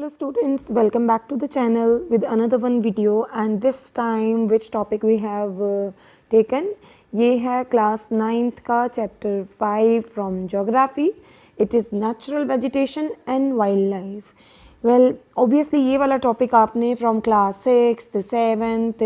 Hello students, welcome back to the channel with another one video and this time which topic we have taken ये है class 9th का chapter 5 from geography. It is natural vegetation and wild life. Well obviously ये वाला topic आपने from class 6th 7th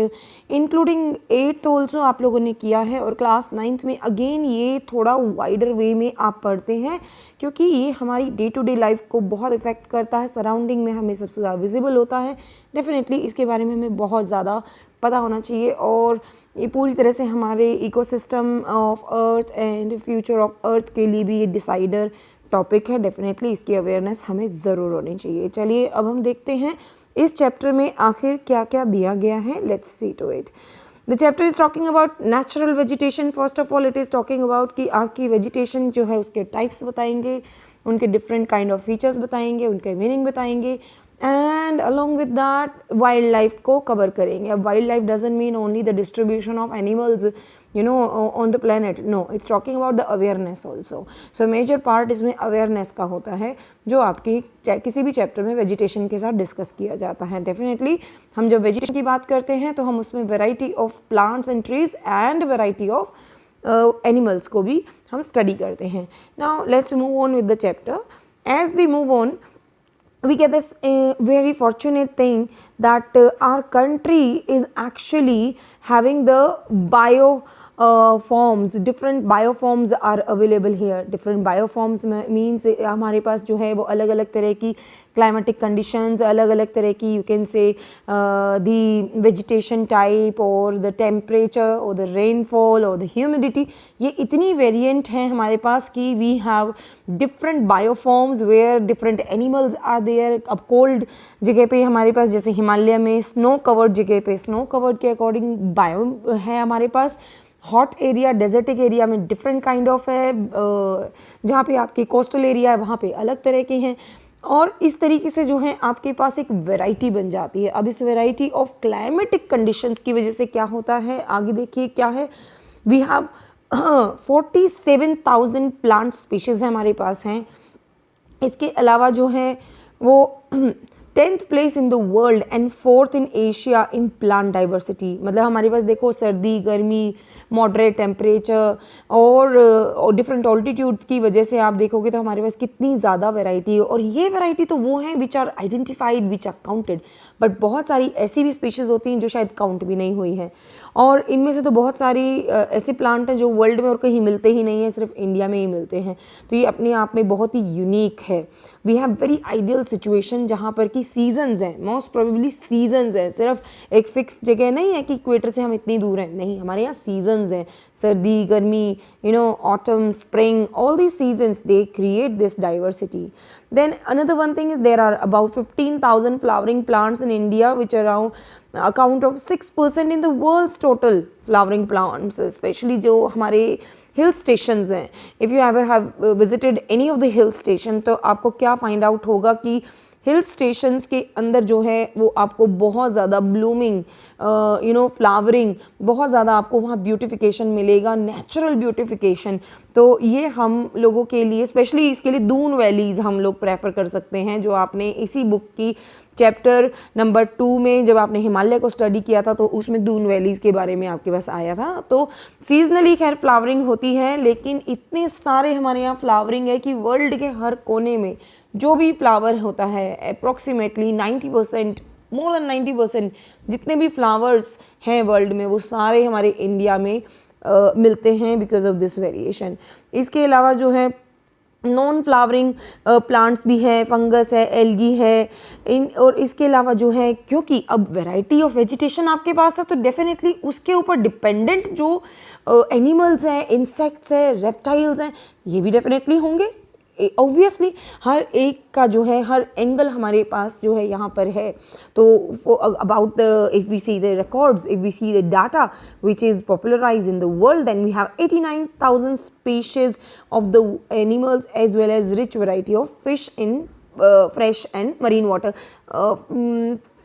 including 8th also आप लोगों ने किया है और क्लास 9th में अगेन ये थोड़ा वाइडर वे में आप पढ़ते हैं क्योंकि ये हमारी डे टू डे लाइफ को बहुत इफ़ेक्ट करता है. सराउंडिंग में हमें सबसे ज़्यादा विजिबल होता है. डेफिनेटली इसके बारे में हमें बहुत ज़्यादा पता होना चाहिए और ये पूरी तरह से हमारे ecosystem of earth and future of earth के लिए भी ये डिसाइडर टॉपिक है. डेफिनेटली इसकी अवेयरनेस हमें ज़रूर होनी चाहिए. चलिए अब हम देखते हैं इस चैप्टर में आखिर क्या क्या दिया गया है. Let's see to it. The chapter is talking about natural vegetation. First of all it is talking about कि आपकी वेजिटेशन जो है उसके टाइप्स बताएंगे, उनके डिफरेंट काइंड ऑफ फीचर्स बताएंगे, उनके मीनिंग बताएंगे and along with that wild life को कवर करेंगे. अब wild life doesn't mean only the distribution of animals on the planet. No, it's talking about the awareness also. So major part इसमें awareness का होता है जो आपकी किसी भी चैप्टर में वेजिटेशन के साथ डिस्कस किया जाता है. डेफिनेटली हम जब वेजिटेशन की बात करते हैं तो हम उसमें variety of plants and trees and variety of animals को भी हम स्टडी करते हैं. Now let's move on with the chapter. As we move on we get this very fortunate thing that our country is actually having the forms. Different bioforms are available here. Different bioforms means हमारे पास जो है वो अलग अलग तरह की climatic conditions, अलग अलग तरह की you can say the vegetation type or the temperature or the rainfall or the humidity. ये इतनी variant हैं हमारे पास कि we have different bioforms where different animals are there. अब cold जगह पे हमारे पास जैसे हिमालय में snow covered जगह पे snow covered के according bio है हमारे पास. हॉट एरिया डेजर्टिक एरिया में डिफरेंट काइंड ऑफ है. जहाँ पे आपकी कोस्टल एरिया है वहाँ पे अलग तरह के हैं और इस तरीके से जो है आपके पास एक वैरायटी बन जाती है. अब इस वैरायटी ऑफ क्लाइमेटिक कंडीशंस की वजह से क्या होता है आगे देखिए क्या है. वी हैव 47,000 प्लांट स्पीशीज़ है हमारे पास हैं. इसके अलावा जो है वो 10th place in the world and 4th in Asia in plant diversity. मतलब हमारे पास देखो सर्दी गर्मी मॉडरेट टेम्परेचर और डिफरेंट ऑल्टीट्यूड्स की वजह से आप देखोगे तो हमारे पास कितनी ज़्यादा वैरायटी है. और ये वैरायटी तो वो हैं which are identified which are counted. But बहुत सारी ऐसी भी स्पीशीज़ होती हैं जो शायद काउंट भी नहीं हुई हैं और इनमें से तो बहुत सारी ऐसे प्लांट हैं जो वर्ल्ड में और कहीं मिलते ही नहीं हैं, सिर्फ इंडिया में ही मिलते हैं. तो ये अपने आप में बहुत ही यूनिक है. We have very ideal situation जहाँ पर कि सीजन्स हैं. मोस्ट प्रोबेबली सीजन्स हैं. सिर्फ एक फिक्स जगह नहीं है कि इक्वेटर से हम इतनी दूर हैं. नहीं, हमारे यहाँ सीजन्स हैं. सर्दी गर्मी autumn spring all these seasons they create this diversity. Then another one thing is there are about 15,000 flowering plants in India which around account of 6% in the world's total flowering plants, especially जो हमारे hill stations हैं. If you ever have visited any of the hill station तो आपको क्या find out होगा कि hill stations के अंदर जो है वो आपको बहुत ज़्यादा ब्लूमिंग फ्लावरिंग बहुत ज़्यादा आपको वहाँ ब्यूटिफिकेशन मिलेगा, नेचुरल ब्यूटिफिकेशन. तो ये हम लोगों के लिए स्पेशली इसके लिए दून वैलीज़ हम लोग प्रेफर कर सकते हैं जो आपने इसी बुक की चैप्टर नंबर 2 में जब आपने हिमालय को स्टडी किया था तो उसमें दून वैलीज़ के बारे में आपके पास आया था. तो सीजनली खैर फ्लावरिंग होती है लेकिन इतने सारे हमारे यहाँ फ्लावरिंग है कि वर्ल्ड के हर कोने में जो भी फ्लावर होता है अप्रॉक्सीमेटली 90% मोर देन 90% जितने भी फ्लावर्स हैं वर्ल्ड में वो सारे हमारे इंडिया में मिलते हैं बिकॉज ऑफ दिस वेरिएशन. इसके अलावा जो है नॉन फ्लावरिंग प्लांट्स भी है, फंगस है, एल्गी है और इसके अलावा जो है क्योंकि अब वैरायटी ऑफ वेजिटेशन आपके पास है तो डेफिनेटली उसके ऊपर डिपेंडेंट जो एनिमल्स हैं, इंसेक्ट्स हैं, रेप्टाइल्स हैं ये भी डेफिनेटली होंगे. ऑब्वियसली हर एक का जो है हर एंगल हमारे पास जो है यहाँ पर है. तो about the if we see the records if we see the data which is popularize in the world then we have 89,000 species of the animals as well as rich variety of fish in fresh and marine water.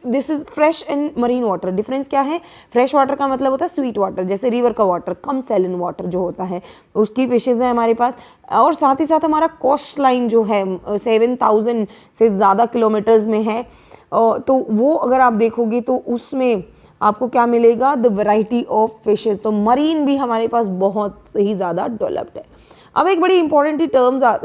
This is fresh and marine water. Difference क्या है? Fresh water का मतलब होता है sweet water, जैसे river का water, कम saline water जो होता है उसकी फिशेज़ है हमारे पास। और साथ ही साथ हमारा कोस्ट लाइन जो है 7,000 से ज़्यादा किलोमीटर्स में है, तो वो अगर आप देखोगे तो उसमें आपको क्या मिलेगा? The variety of fishes. तो मरीन भी हमारे पास बहुत ही ज़्यादा डेवलप्ड है। अब एक बड़ी इंपॉर्टेंट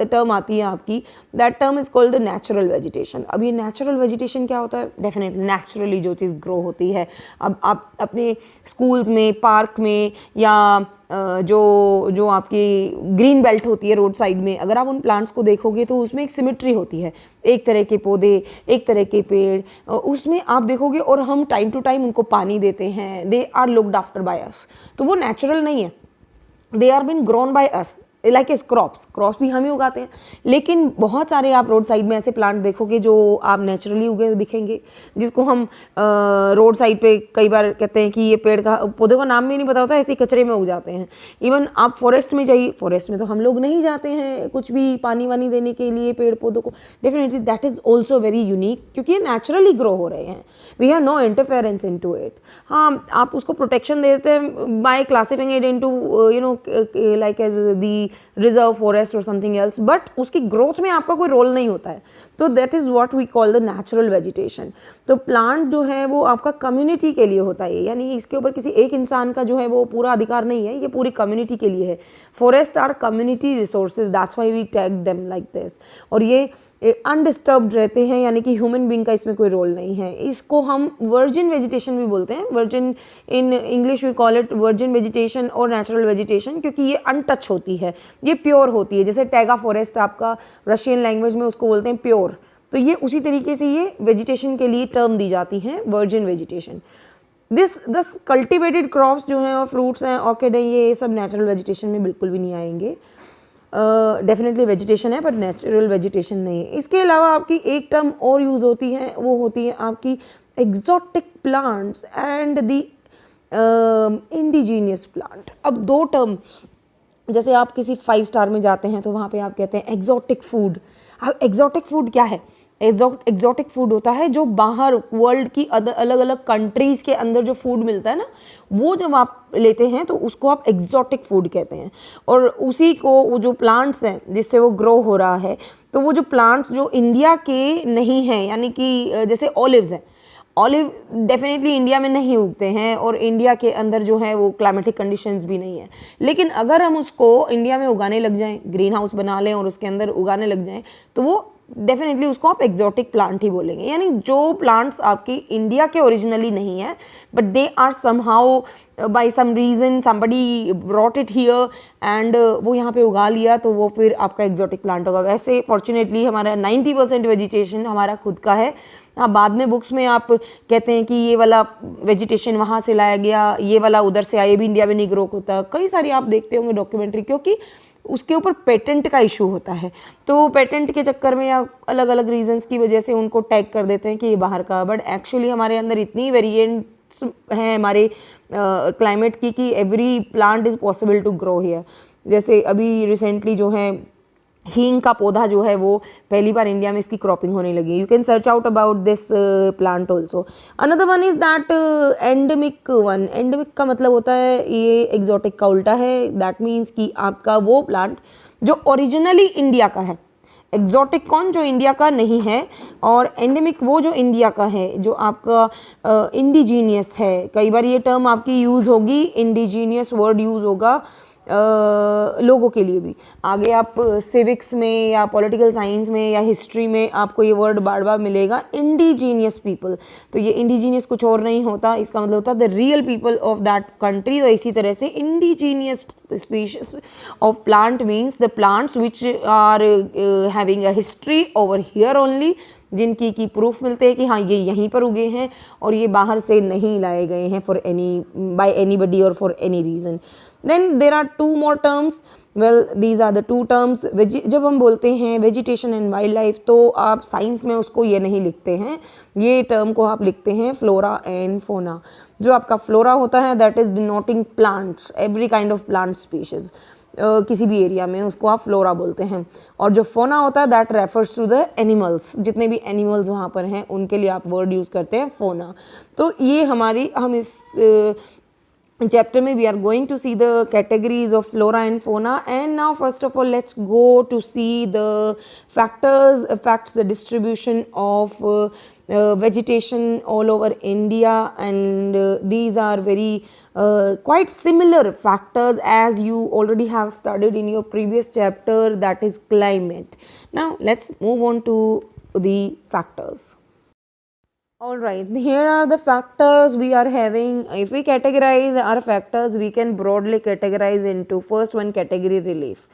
टर्म आती है आपकी, that term is called the natural vegetation. अब ये नेचुरल वेजिटेशन क्या होता है? डेफिनेटली नेचुरली जो चीज़ ग्रो होती है। अब आप अपने स्कूल्स में, पार्क में, या जो आपकी ग्रीन बेल्ट होती है रोड साइड में, अगर आप उन प्लांट्स को देखोगे तो उसमें एक सिमेट्री होती है, एक तरह के पौधे, एक तरह के पेड़, उसमें आप देखोगे, और हम टाइम टू टाइम उनको पानी देते हैं। They are looked after by us. तो वो नेचुरल नहीं है, they are been grown by us, like as crops भी हम ही उगाते हैं। लेकिन बहुत सारे आप रोड साइड में ऐसे प्लांट देखोगे जो आप नेचुरली उगे हुए दिखेंगे, जिसको हम रोड साइड पे कई बार कहते हैं कि ये पेड़ का, पौधे का नाम भी नहीं पता होता, ऐसे कचरे में उग जाते हैं। इवन आप फॉरेस्ट में जाइए, फॉरेस्ट में तो हम लोग नहीं जाते हैं कुछ भी पानी वानी देने के लिए पेड़ पौधों को। Definitely that is also very unique, क्योंकि ये नेचुरली ग्रो हो रहे हैं। We have no interference into it. हाँ, आप उसको प्रोटेक्शन देते हैं by classifying it into like as the reserve forest और समथिंग एल्स, बट उसकी ग्रोथ में आपका कोई रोल नहीं होता है। तो that is what we call the natural vegetation. तो प्लांट जो है वो आपका कम्युनिटी के लिए होता है, यानी इसके ऊपर किसी एक इंसान का जो है वो पूरा अधिकार नहीं है, ये पूरी कम्युनिटी के लिए है। Forest are community resources, that's why we tag them like this. और ये अनडिस्टर्ब्ड रहते हैं, यानी कि ह्यूमन बीइंग का इसमें कोई रोल नहीं है। इसको हम वर्जिन वेजिटेशन भी बोलते हैं। Virgin in English we call it virgin vegetation और नेचुरल वेजिटेशन, क्योंकि ये अनटच होती है, ये प्योर होती है। जैसे टैगा फॉरेस्ट आपका रशियन लैंग्वेज में उसको बोलते हैं प्योर, तो ये उसी तरीके से ये वेजिटेशन के लिए टर्म दी जाती है, virgin vegetation. This cultivated crops जो हैं और फ्रूट्स हैं, ऑर्किड है, ये सब नेचुरल वेजिटेशन में बिल्कुल भी नहीं आएंगे। डेफिनेटली वेजिटेशन है पर नेचुरल वेजिटेशन नहीं है। इसके अलावा आपकी एक टर्म और यूज़ होती है, वो होती है आपकी exotic plants and the indigenous plant. अब दो टर्म, जैसे आप किसी 5 स्टार में जाते हैं तो वहाँ पे आप कहते हैं एग्जॉटिक फूड। अब एग्जॉटिक फूड क्या है? एग्जॉटिक फूड होता है जो बाहर वर्ल्ड की अलग अलग कंट्रीज़ के अंदर जो फूड मिलता है ना, वो जब आप लेते हैं तो उसको आप एग्जॉटिक फूड कहते हैं। और उसी को वो जो प्लांट्स हैं जिससे वो ग्रो हो रहा है, तो वो जो प्लांट्स जो इंडिया के नहीं हैं, यानी कि जैसे ऑलिव्स हैं, ऑलिव डेफिनेटली इंडिया में नहीं उगते हैं और इंडिया के अंदर जो है वो क्लाइमेटिक कंडीशंस भी नहीं है। लेकिन अगर हम उसको इंडिया में उगाने लग जाएं, ग्रीन हाउस बना लें और उसके अंदर उगाने लग जाएं, तो वो डेफिनेटली उसको आप एग्जॉटिक प्लांट ही बोलेंगे। यानी जो प्लांट्स आपकी इंडिया के ओरिजिनली नहीं है, but they are somehow by some reason somebody brought it here and वो यहाँ पे उगा लिया, तो वो फिर आपका एग्जॉटिक प्लांट होगा। वैसे फॉर्चुनेटली हमारा 90% वेजिटेशन हमारा खुद का है। हाँ, बाद में बुक्स में आप कहते हैं कि ये वाला वेजिटेशन वहाँ से लाया गया, ये वाला उधर से आया, ये भी इंडिया में नहीं ग्रो होता। कई सारी आप देखते होंगे डॉक्यूमेंट्री, क्योंकि उसके ऊपर पेटेंट का इशू होता है, तो पेटेंट के चक्कर में या अलग अलग रीजंस की वजह से उनको टैग कर देते हैं कि ये बाहर का। बट एक्चुअली हमारे अंदर इतनी वेरिएंट्स हैं हमारे क्लाइमेट की कि every plant is possible to grow here. जैसे अभी रिसेंटली जो है हींग का पौधा जो है वो पहली बार इंडिया में इसकी क्रॉपिंग होने लगी। You can search out about this plant also. Another one is that endemic one. Endemic का मतलब होता है ये एग्जॉटिक का उल्टा है। दैट मीन्स कि आपका वो प्लांट जो ओरिजिनली इंडिया का है। एग्जॉटिक कौन? जो इंडिया का नहीं है, और एंडेमिक वो जो इंडिया का है, जो आपका इंडिजीनियस है। कई बार ये टर्म आपकी यूज़ होगी, इंडिजीनियस वर्ड यूज़ होगा लोगों के लिए भी। आगे आप सिविक्स में या पॉलिटिकल साइंस में या हिस्ट्री में आपको ये वर्ड बार बार मिलेगा, इंडिजीनियस पीपल। तो ये इंडिजीनियस कुछ और नहीं होता, इसका मतलब होता है the real people of that country. तो इसी तरह से indigenous species of plant means the plants which are having a history over here only, जिनकी की प्रूफ मिलते हैं कि हाँ ये यहीं पर उगे हैं और ये बाहर से नहीं लाए गए हैं फॉर एनी बाय एनीबडी और for any reason. Then there are 2 more terms. Well these are the 2 terms. जब हम बोलते हैं वेजिटेशन एंड वाइल्ड लाइफ, तो आप साइंस में उसको ये नहीं लिखते हैं, ये टर्म को आप लिखते हैं फ्लोरा एंड फोना। जो आपका फ्लोरा होता है that is denoting plants, every kind of plant species. किसी भी एरिया में, उसको आप फ्लोरा बोलते हैं। और जो फोना होता है that refers to the animals, जितने भी एनिमल्स वहाँ पर हैं उनके लिए आप वर्ड यूज़ करते हैं फोना। तो ये हम इस chapter में we are going to see the categories of flora and fauna, and now first of all let's go to see the facts, the distribution of vegetation all over India, and these are very quite similar factors as you already have studied in your previous chapter, that is climate. Now let's move on to the factors. All right, here are the factors we are having. If we categorize our factors, we can broadly categorize into first one category relief.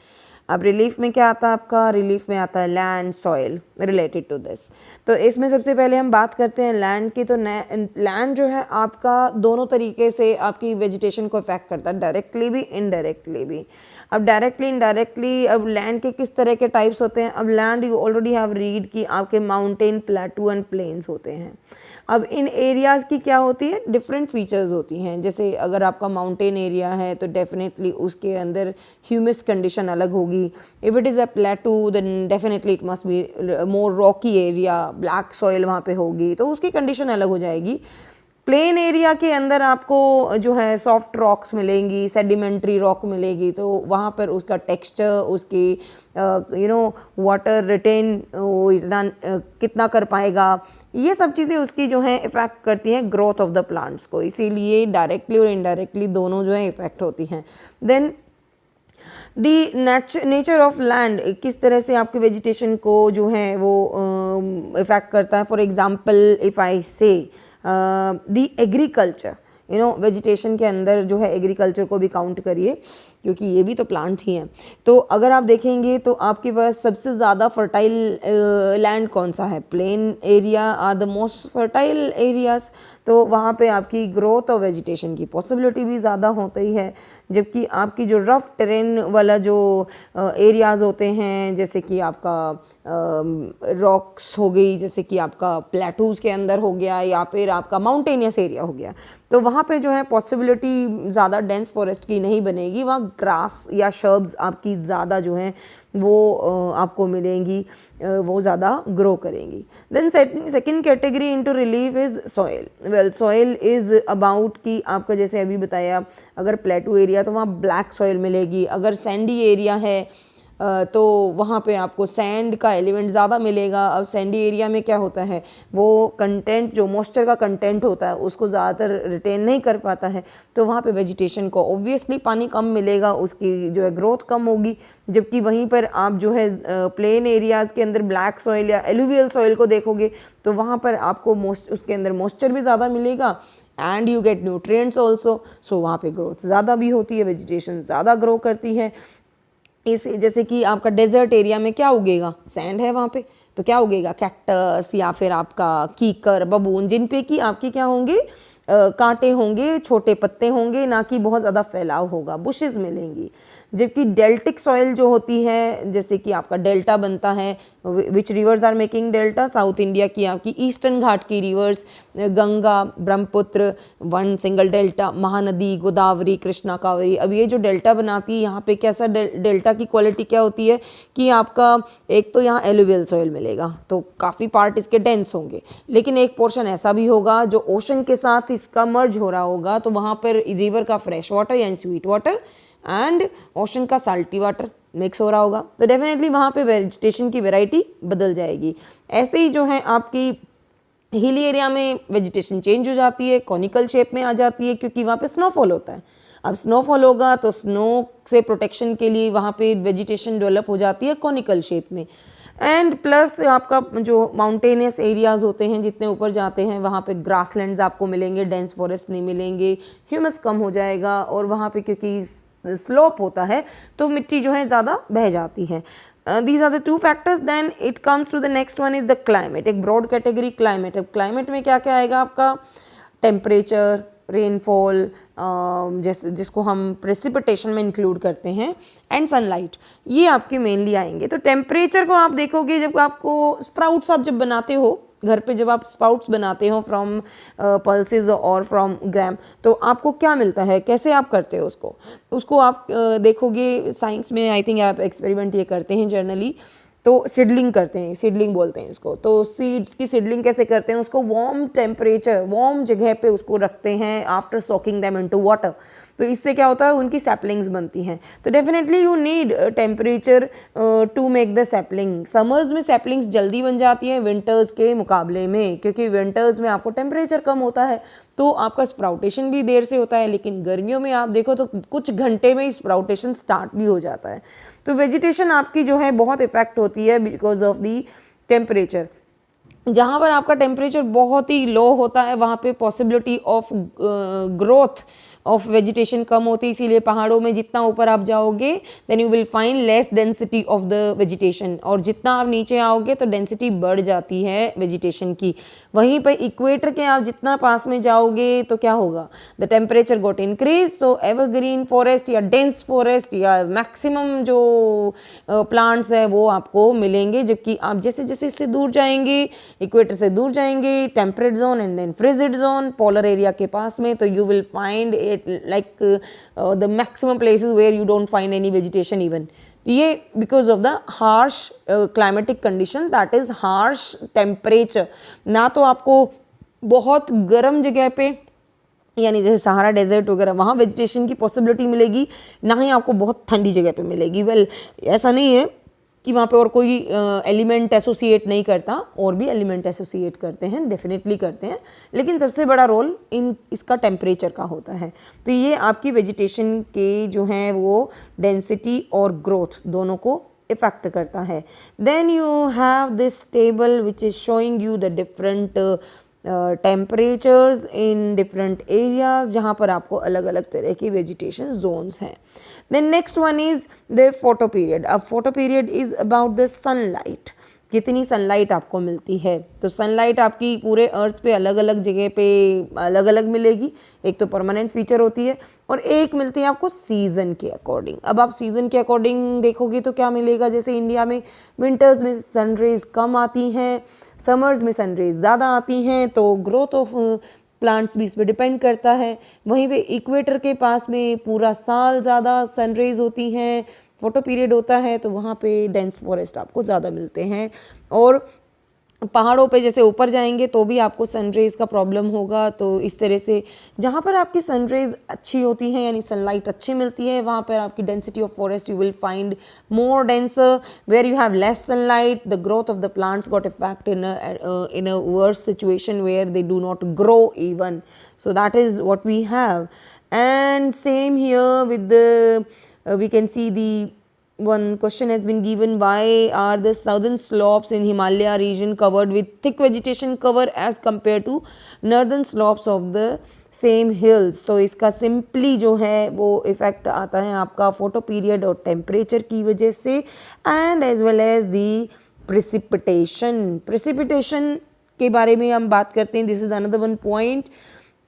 अब relief में क्या आता है आपका? Relief में आता है land, soil related to this. तो इसमें सबसे पहले हम बात करते हैं लैंड की। तो लैंड जो है आपका दोनों तरीके से आपकी वेजिटेशन को इफेक्ट करता है, डायरेक्टली भी इनडायरेक्टली भी। अब डायरेक्टली इनडायरेक्टली अब लैंड के किस तरह के टाइप्स होते हैं? अब land you already have read कि आपके माउंटेन, प्लेटू एंड प्लेन्स होते हैं। अब इन एरियाज़ की क्या होती है? डिफरेंट फीचर्स होती हैं। जैसे अगर आपका माउंटेन एरिया है तो डेफिनेटली उसके अंदर ह्यूमस कंडीशन अलग होगी। If it is a plateau then definitely it must be more rocky area, black soil वहाँ पे होगी, तो उसकी कंडीशन अलग हो जाएगी। प्लेन एरिया के अंदर आपको जो है सॉफ्ट रॉक्स मिलेंगी, सेडिमेंट्री रॉक मिलेगी, तो वहाँ पर उसका टेक्सचर, उसकी वाटर रिटेन वो इतना कितना कर पाएगा, ये सब चीज़ें उसकी जो है इफ़ेक्ट करती हैं ग्रोथ ऑफ द प्लांट्स को। इसीलिए डायरेक्टली और इनडायरेक्टली दोनों जो है इफ़ेक्ट होती हैं। Then the nature of land किस तरह से आपके वेजिटेशन को जो है वो इफ़ेक्ट करता है। फॉर एग्जाम्पल इफ़ आई से दी एग्रीकल्चर, वेजिटेशन के अंदर जो है एग्रीकल्चर को भी काउंट करिए, क्योंकि ये भी तो प्लांट ही हैं। तो अगर आप देखेंगे तो आपके पास सबसे ज़्यादा फर्टाइल लैंड कौन सा है? Plain area are the most fertile areas. तो वहाँ पे आपकी ग्रोथ और वेजिटेशन की पॉसिबिलिटी भी ज़्यादा होती है। जबकि आपकी जो रफ टेरेन वाला जो एरियाज़ होते हैं, जैसे कि आपका रॉक्स हो गई, जैसे कि आपका प्लेटूज़ के अंदर हो गया, या फिर आपका माउंटेनियस एरिया हो गया, तो वहाँ पे जो है पॉसिबिलिटी ज़्यादा डेंस फॉरेस्ट की नहीं बनेगी। वहाँ ग्रास या शर्ब्स आपकी ज़्यादा जो हैं वो आपको मिलेंगी, वो ज़्यादा ग्रो करेंगी। Then second category into relief is soil. Well soil is about कि आपका जैसे अभी बताया, अगर प्लेटू एरिया तो वहाँ ब्लैक सॉइल मिलेगी, अगर सैंडी एरिया है तो वहाँ पे आपको सैंड का एलिमेंट ज़्यादा मिलेगा। अब सैंडी एरिया में क्या होता है, वो कंटेंट जो मॉइस्चर का कंटेंट होता है उसको ज़्यादातर रिटेन नहीं कर पाता है, तो वहाँ पे वेजिटेशन को ऑब्वियसली पानी कम मिलेगा, उसकी जो है ग्रोथ कम होगी। जबकि वहीं पर आप जो है प्लेन एरियाज़ के अंदर ब्लैक सॉइल या एलुवियल सॉइल को देखोगे तो वहाँ पर आपको उसके अंदर मॉइस्चर भी ज़्यादा मिलेगा and you get nutrients also. So वहाँ पे ग्रोथ ज़्यादा भी होती है, वेजिटेशन ज़्यादा ग्रो करती है। इस जैसे कि आपका डेजर्ट एरिया में क्या उगेगा? सैंड है वहाँ पे, तो क्या उगेगा? कैक्टस या फिर आपका कीकर, बबून, जिन पे कि आपके क्या होंगे? कांटे होंगे, छोटे पत्ते होंगे, ना कि बहुत ज़्यादा फैलाव होगा, बुशेस मिलेंगी। जबकि डेल्टिक सॉइल जो होती है, जैसे कि आपका डेल्टा बनता है, which rivers are making delta? South India की आपकी ईस्टर्न घाट की rivers, Ganga, Brahmaputra, one single delta, Mahanadi, Godavari, Krishna, Kaveri. अब ये जो डेल्टा बनाती है, यहाँ पे कैसा डेल्टा की क्वालिटी क्या होती है कि आपका एक तो यहाँ एलुवियल सॉइल मिलेगा, तो काफ़ी पार्ट इसके डेंस होंगे, लेकिन एक पोर्शन ऐसा भी होगा जो ओशन के साथ इसका मर्ज हो रहा होगा, तो वहाँ पर रिवर का फ्रेश वाटर यानी स्वीट वाटर एंड ओशन का साल्टी वाटर मिक्स हो रहा होगा, तो डेफिनेटली वहाँ पे वेजिटेशन की वैरायटी बदल जाएगी। ऐसे ही जो है आपकी हिली एरिया में वेजिटेशन चेंज हो जाती है, कॉनिकल शेप में आ जाती है, क्योंकि वहाँ पे स्नोफॉल होता है। अब स्नोफॉल होगा तो स्नो से प्रोटेक्शन के लिए वहाँ पे वेजिटेशन डेवलप हो जाती है कॉनिकल शेप में। एंड प्लस आपका जो माउंटेनियस एरियाज़ होते हैं, जितने ऊपर जाते हैं वहाँ पे ग्रासलैंड्स आपको मिलेंगे, डेंस फॉरेस्ट नहीं मिलेंगे, ह्यूमस कम हो जाएगा, और वहाँ पे क्योंकि स्लोप होता है तो मिट्टी जो है ज़्यादा बह जाती है। These are the two factors. Then it comes to the next one is the climate, एक broad category climate। अब climate में क्या क्या आएगा आपका? टेम्परेचर, रेनफॉल, जिसको हम प्रेसिपिटेशन में इंक्लूड करते हैं, एंड सनलाइट, ये आपके मेनली आएंगे। तो टेम्परेचर को आप देखोगे, जब आपको स्प्राउट्स आप जब बनाते हो घर पे जब आप स्पाउट्स बनाते हो फ्रॉम पल्सेस और फ्रॉम ग्राम, तो आपको क्या मिलता है, कैसे आप करते हो उसको आप देखोगे साइंस में, आई थिंक आप एक्सपेरिमेंट ये करते हैं जनरली, तो सीडलिंग करते हैं, सीडलिंग बोलते हैं इसको। तो सीड्स की सीडलिंग कैसे करते हैं, उसको वार्म टेम्परेचर, वार्म जगह पे उसको रखते हैं after soaking them into water. तो इससे क्या होता है, उनकी सैपलिंग्स बनती हैं। तो definitely you need temperature to make the sapling. Summers में सैपलिंग्स जल्दी बन जाती हैं विंटर्स के मुकाबले में, क्योंकि विंटर्स में आपको टेम्परेचर कम होता है तो आपका स्प्राउटेशन भी देर से होता है। लेकिन गर्मियों में आप देखो तो कुछ घंटे में ही स्प्राउटेशन स्टार्ट भी हो जाता है। तो वेजिटेशन आपकी जो है बहुत इफेक्ट होती है बिकॉज ऑफ दी टेम्परेचर। जहाँ पर आपका टेम्परेचर बहुत ही लो होता है वहाँ पे possibility of growth of vegetation कम होती है, इसीलिए पहाड़ों में जितना ऊपर आप जाओगे then you will find less density of the vegetation, और जितना आप नीचे आओगे तो डेंसिटी बढ़ जाती है वेजिटेशन की। वहीं पर इक्वेटर के आप जितना पास में जाओगे तो क्या होगा, द टेम्परेचर गोट इंक्रीज, तो एवरग्रीन फॉरेस्ट या डेंस फॉरेस्ट या मैक्सिमम जो प्लांट्स है वो आपको मिलेंगे। जबकि आप जैसे जैसे इससे दूर जाएंगे, इक्वेटर से दूर जाएंगे, temperate zone and then frigid zone, polar area के पास में, तो you will find like the maximum places where you don't find any vegetation even. ये because of the harsh climatic condition, that is harsh temperature। ना तो आपको बहुत गर्म जगह पे यानी जैसे सहारा डेजर्ट वगैरह वहाँ वेजिटेशन की पॉसिबिलिटी मिलेगी, ना ही आपको बहुत ठंडी जगह पे मिलेगी। वेल ऐसा नहीं है कि वहाँ पे और कोई एलिमेंट एसोसिएट नहीं करता, और भी एलिमेंट एसोसिएट करते हैं, डेफिनेटली करते हैं, लेकिन सबसे बड़ा रोल इसका टेम्परेचर का होता है। तो ये आपकी वेजिटेशन के जो हैं वो डेंसिटी और ग्रोथ दोनों को इफेक्ट करता है। Then you have this table which is showing you the different temperatures in different areas, जहाँ पर आपको अलग अलग तरह की वेजिटेशन जोन्स हैं। Then next one is the photo period. अब photo period is about the sunlight, कितनी सनलाइट आपको मिलती है। तो सनलाइट आपकी पूरे अर्थ पे अलग अलग जगह पे अलग अलग मिलेगी। एक तो परमानेंट फीचर होती है और एक मिलती है आपको सीज़न के अकॉर्डिंग। अब आप सीज़न के अकॉर्डिंग देखोगे तो क्या मिलेगा, जैसे इंडिया में विंटर्स में सनरेज कम आती हैं, समर्स में सनरेज ज़्यादा आती हैं, तो ग्रोथ ऑफ प्लांट्स भी इस पर डिपेंड करता है। वहीं पे इक्वेटर के पास में पूरा साल ज़्यादा सनरेज होती हैं, फोटो पीरियड होता है, तो वहाँ पे डेंस फॉरेस्ट आपको ज़्यादा मिलते हैं। और पहाड़ों पे जैसे ऊपर जाएंगे तो भी आपको सनरेज का प्रॉब्लम होगा। तो इस तरह से जहाँ पर आपकी सनरेज अच्छी होती है यानी सनलाइट अच्छी मिलती है, वहाँ पर आपकी density of forest you will find more denser. Where you have less sunlight the growth of the plants got effect in a worse situation where they do not grow even. So that is what we have. And same here with the we can see the one question has been given, why are the southern slopes in Himalaya region covered with thick vegetation cover as compared to northern slopes of the same hills। तो इसका simply जो है वो effect आता है आपका photo period और temperature की वजह से, and as well as the precipitation. Precipitation के बारे में हम बात करते हैं, this is another one point.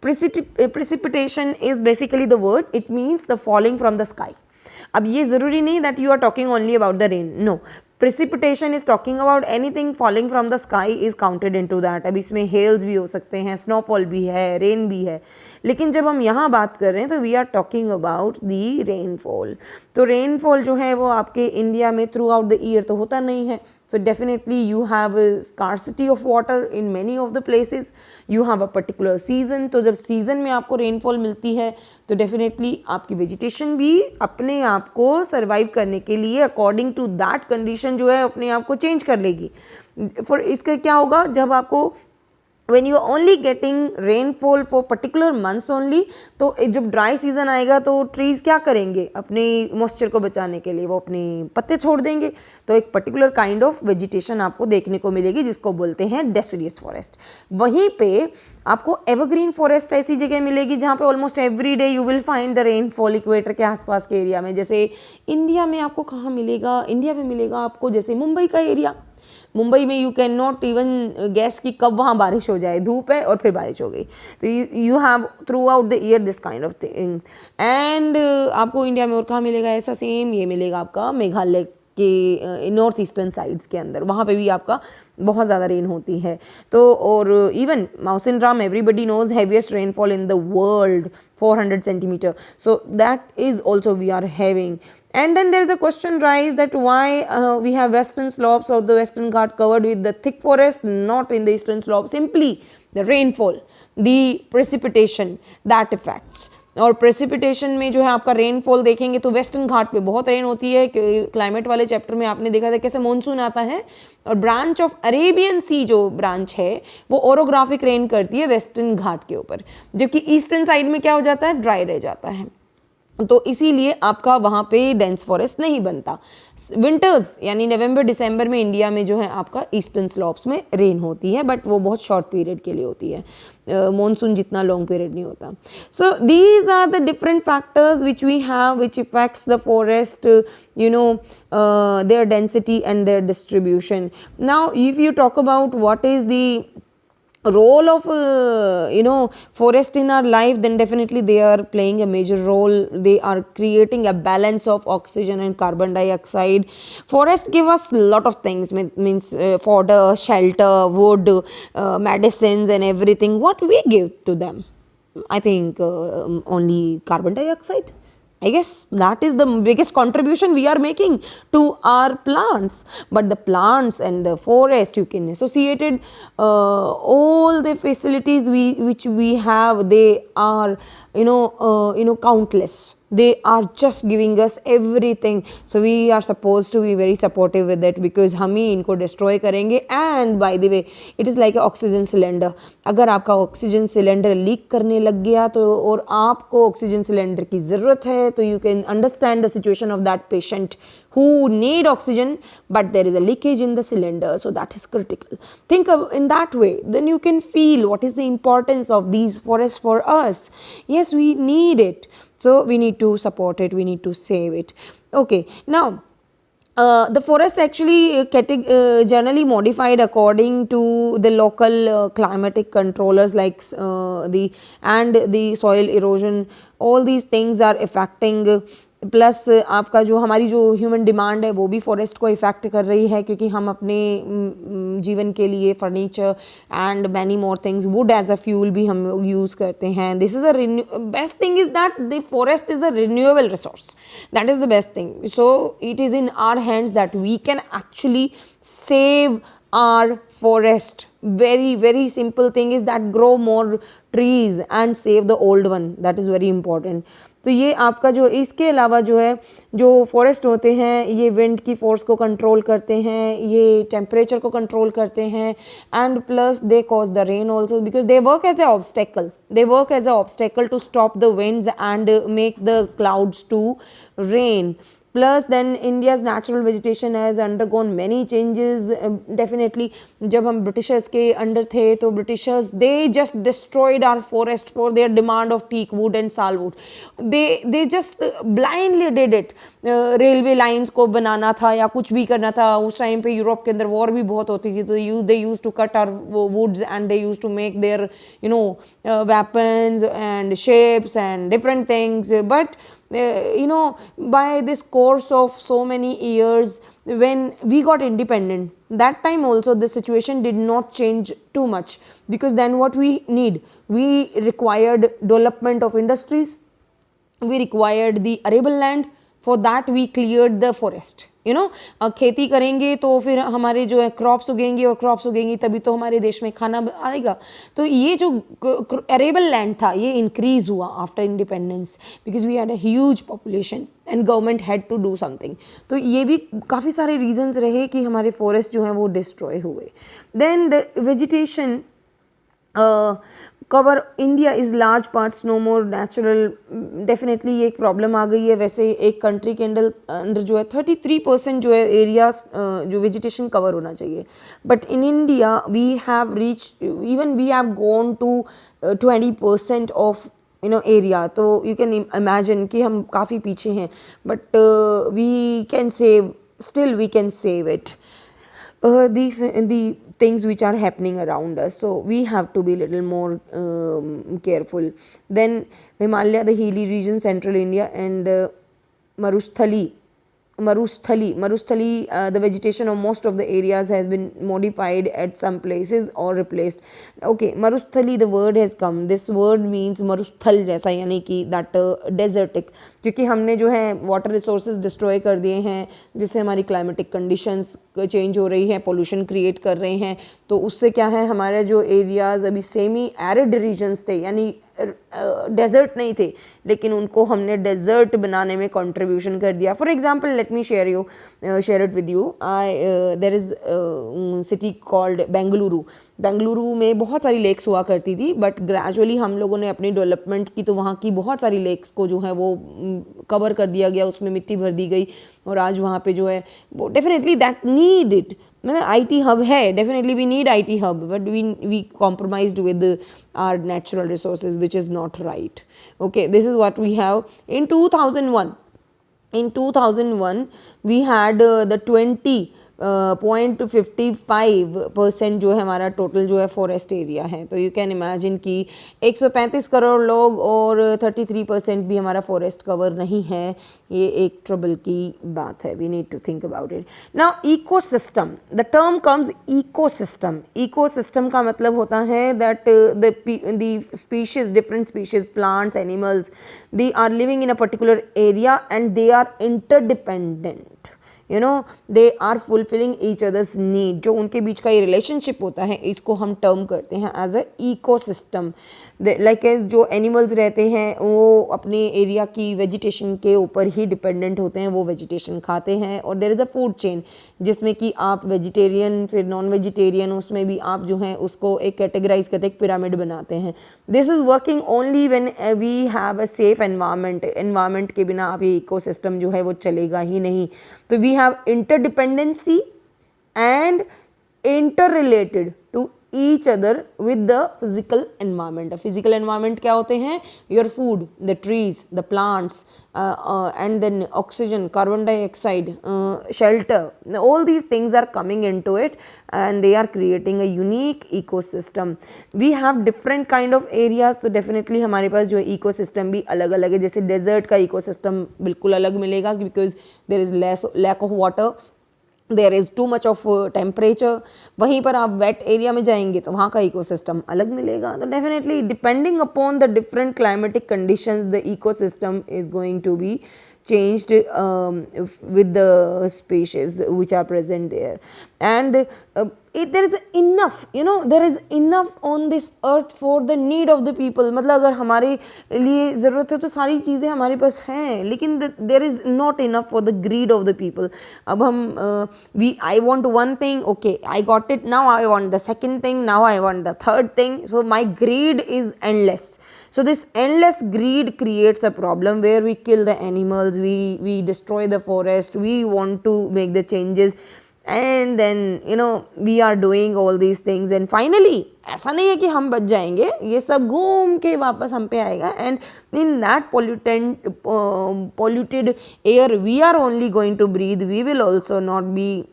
precipitation is basically the word, it means the falling from the sky। अब ये ज़रूरी नहीं that you are talking only about the rain, no, precipitation is talking about anything falling from the sky is counted into that। अब इसमें hails भी हो सकते हैं, snowfall भी है, rain भी है, लेकिन जब हम यहाँ बात कर रहे हैं तो we are talking about the rainfall। तो rainfall जो है वो आपके इंडिया में थ्रू आउट द ईयर तो होता नहीं है। So definitely you have a scarcity of water in many of the places, you have a particular season। तो जब सीज़न में आपको रेनफॉल मिलती है तो डेफिनेटली आपकी वेजिटेशन भी अपने आप को सर्वाइव करने के लिए अकॉर्डिंग टू दैट कंडीशन जो है अपने आप को चेंज कर लेगी। फॉर इसका क्या होगा, जब आपको when you are only getting rainfall for particular months only, तो जब ड्राई सीजन आएगा तो ट्रीज क्या करेंगे, अपने मॉइस्चर को बचाने के लिए वो अपने पत्ते छोड़ देंगे। तो एक पर्टिकुलर काइंड ऑफ वेजिटेशन आपको देखने को मिलेगी जिसको बोलते हैं डेसिडियस फॉरेस्ट। वहीं पे आपको एवरग्रीन फॉरेस्ट ऐसी जगह मिलेगी जहाँ पे almost every day you will find the rainfall equator के आसपास के एरिया में। जैसे इंडिया में आपको कहाँ मिलेगा, इंडिया में मिलेगा आपको जैसे मुंबई का एरिया। मुंबई में you can not even gas कि कब वहाँ बारिश हो जाए, धूप है और फिर बारिश हो गई। तो you have through out the year this kind of thing. And आपको इंडिया में और कहाँ मिलेगा ऐसा सेम, ये मिलेगा आपका मेघालय के नॉर्थ ईस्टर्न साइड्स के अंदर, वहाँ पे भी आपका बहुत ज़्यादा रेन होती है। तो और even Mawsynram everybody knows heaviest rainfall in the world 400 centimetre, so that is also we are having. And then there is a question rise that why we have western slopes of the Western Ghat covered with the thick forest, not in the eastern slope. Simply the rainfall, the precipitation that affects. और precipitation में जो है आपका rainfall देखेंगे तो western घाट पे बहुत rain होती है. क्लाइमेट वाले चैप्टर में आपने देखा था कैसे मॉनसून आता है और ब्रांच ऑफ अरेबियन सी जो ब्रांच है वो ओरोग्राफिक रेन करती है वेस्टर्न घाट के ऊपर, जबकि ईस्टर्न साइड में क्या हो जाता है, ड्राई रह जाता है. तो इसीलिए आपका वहाँ पे डेंस फॉरेस्ट नहीं बनता. विंटर्स यानी नवंबर दिसंबर में इंडिया में जो है आपका ईस्टर्न स्लॉप्स में रेन होती है, बट वो बहुत शॉर्ट पीरियड के लिए होती है, मॉनसून जितना लॉन्ग पीरियड नहीं होता. So these are the different factors which we have which effects the forest, you know, their density and their distribution. Now if you talk about what is the role of forest in our life, then definitely they are playing a major role. They are creating a balance of oxygen and carbon dioxide. Forests give us a lot of things, means fodder, shelter, wood, medicines and everything. What we give to them? I think only carbon dioxide. I guess that is the biggest contribution we are making to our plants. But the plants and the forest, you can associated all the facilities which we have, they are countless. They are just giving us everything. So we are supposed to be very supportive with it because हम ही इनको destroy करेंगे. And by the way, it is like a oxygen cylinder. अगर आपका oxygen cylinder leak करने लग गया तो और आपको ऑक्सीजन सिलेंडर की ज़रूरत है, तो you can understand the situation of that patient who need oxygen but there is a leakage in the cylinder, so that is critical. Think of in that way, then you can feel what is the importance of these forests for us. Yes, we need it, so we need to support it, we need to save it. Okay, now the forest actually generally modified according to the local climatic controllers like the soil erosion. All these things are affecting. Plus आपका जो हमारी जो human demand है वो भी forest को effect कर रही है, क्योंकि हम अपने जीवन के लिए furniture and many more things, wood as a fuel भी हम यूज़ करते हैं. This is a best thing is that the forest is a renewable resource. That is the best thing. So it is in our hands that we can actually save our forest. Very simple thing is that grow more trees and save the old one. That is very important. तो ये आपका जो इसके अलावा जो है जो forest होते हैं ये विंड की फोर्स को कंट्रोल करते हैं, ये टेम्परेचर को कंट्रोल करते हैं, and plus they cause the rain also because they work as a obstacle to stop the winds and make the clouds to rain. Plus then India's natural vegetation has undergone many changes. Definitely जब हम Britishers के under थे तो Britishers they just destroyed our forest for their demand of teak wood and salwood. They just blindly did it. Railway lines को बनाना था या कुछ भी करना था, उस टाइम पे यूरोप के अंदर वॉर भी बहुत होती थी, तो they used to cut our woods and they used to make their weapons and ships and different things. But by this course of so many years, when we got independent, that time also the situation did not change too much, because then what we required development of industries, we required the arable land. For that we cleared the forest. खेती करेंगे तो फिर हमारे जो है crops उगेंगे, और crops उगेंगी तभी तो हमारे देश में खाना आएगा. तो ये जो अरेबल लैंड था ये इंक्रीज हुआ after independence, because we had a huge population and government had to do something. तो ये भी काफ़ी सारे रीजंस रहे कि हमारे फॉरेस्ट जो हैं वो डिस्ट्रॉय हुए. Then the vegetation cover India is large parts no more natural. Definitely ये एक प्रॉब्लम आ गई है. वैसे एक कंट्री के अंदर जो है 33% जो है एरिया जो वेजिटेशन कवर होना चाहिए, but in India we have reach even we have gone to 20% of area. तो यू कैन इमेजिन कि हम काफ़ी पीछे हैं, but we can save it. The things which are happening around us, so we have to be little more careful. Then Himalaya, the hilly region, central India, and Marusthali Marusthali, the vegetation of most of the areas has been modified at some places or replaced. Okay, Marusthali, the word has come. This word means Marusthal जैसा, यानी कि that desertic, क्योंकि हमने जो है water resources destroy कर दिए हैं, जिससे हमारी क्लाइमेटिक कंडीशंस चेंज हो रही है, पोल्यूशन क्रिएट कर रहे हैं, तो उससे क्या है, हमारे जो एरियाज़ अभी सेमी एरिड रीजन्स थे, यानी डेजर्ट नहीं थे, लेकिन उनको हमने डेजर्ट बनाने में कंट्रीब्यूशन कर दिया. For example, let me share it with you. There is city called Bengaluru में बहुत सारी लेक्स हुआ करती थी, बट ग्रेजुअली हम लोगों ने अपनी डेवलपमेंट की तो वहाँ की बहुत सारी लेक्स को जो है वो कवर कर दिया गया, उसमें मिट्टी भर दी गई, और आज वहाँ पे जो है वो डेफिनेटली दैट नीड इट, मतलब IT हब है, definitely we need IT hub, but we compromised with are natural resources, which is not right. Okay, this is what we have. In 2001 we had the 20.55% जो है हमारा total जो है forest area है. तो you can imagine कि 135 करोड़ लोग और 33% भी हमारा फॉरेस्ट कवर नहीं है. ये एक ट्रबल की बात है. We need to think about it. Now ecosystem, the term comes ecosystem. Ecosystem का मतलब होता है that the species, different species, plants, animals, they are living in a particular area and they are interdependent. You know, they are fulfilling each other's need. जो उनके बीच का ये relationship होता है, इसको हम टर्म करते हैं as a ecosystem. Like as जो एनिमल्स रहते हैं वो अपने एरिया की वेजिटेशन के ऊपर ही डिपेंडेंट होते हैं, वो वेजिटेशन खाते हैं, और there is a food chain जिसमें कि आप वेजिटेरियन, फिर नॉन वेजिटेरियन, उसमें भी आप जो हैं उसको एक कैटेगराइज करते हैं, एक पिरामिड बनाते हैं. This is working only when we have a safe environment. Environment के बिना आप ये इकोसिस्टम जो है वो चलेगा ही नहीं. तो we have interdependency and interrelated to each other with the physical environment. Physical environment क्या होते हैं? Your food, the trees, the plants, and then oxygen, carbon dioxide, shelter. All these things are coming into it and they are creating a unique ecosystem. We have different kind of areas, so definitely हमारे पास जो ecosystem भी अलग अलग है. जैसे desert का ecosystem बिल्कुल अलग मिलेगा because there is lack of water. There is too much of temperature. वहीं पर आप वेट एरिया में जाएंगे तो वहाँ का इकोसिस्टम अलग मिलेगा. तो definitely depending upon the different climatic conditions the ecosystem is going to be changed with the species which are present there. And there is enough, there is enough on this earth for the need of the people. मतलब अगर हमारे लिए ज़रूरत है तो सारी चीज़ें हमारे पास हैं, लेकिन there is not enough for the greed of the people. अब हम I want one thing, okay, I got it, now I want the second thing, now I want the third thing. So my greed is endless. So this endless greed creates a problem where we kill the animals, we destroy the forest, we want to make the changes, and then we are doing all these things, and finally ऐसा नहीं है कि हम बच जाएंगे, ये सब घूम के वापस हम पे आएगा. And in that polluted air we are only going to breathe, we will also not be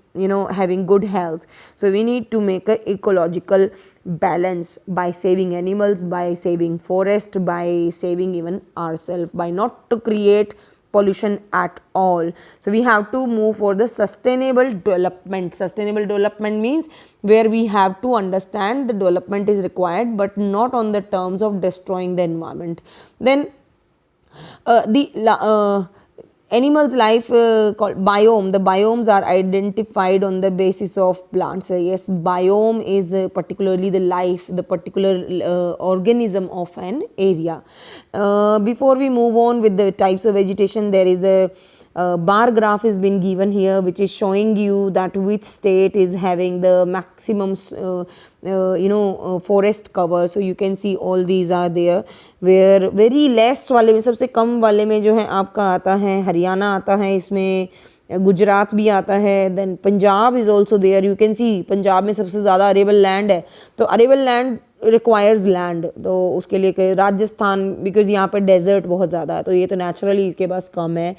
having good health. So we need to make a ecological balance by saving animals, by saving forest, by saving even ourselves, by not to create pollution at all. So we have to move for the sustainable development. Sustainable development means where we have to understand the development is required, but not on the terms of destroying the environment. Then animals life called biome. The biomes are identified on the basis of plants. Yes, biome is particularly the life, the particular organism of an area. Before we move on with the types of vegetation, there is a bar graph has been given here which is showing you that which state is having the maximum forest cover. So you can see all these are there, where very less वाले में, सबसे कम वाले में जो है आपका आता है हरियाणा आता है, इसमें गुजरात भी आता है, then Punjab is also there. You can see Punjab में सबसे ज़्यादा अरेबल लैंड है, तो अरेबल लैंड रिक्वायर्स लैंड, तो उसके लिए राजस्थान, बिकॉज यहाँ पर डेजर्ट बहुत ज़्यादा है, तो ये तो नेचुरली इसके पास कम है.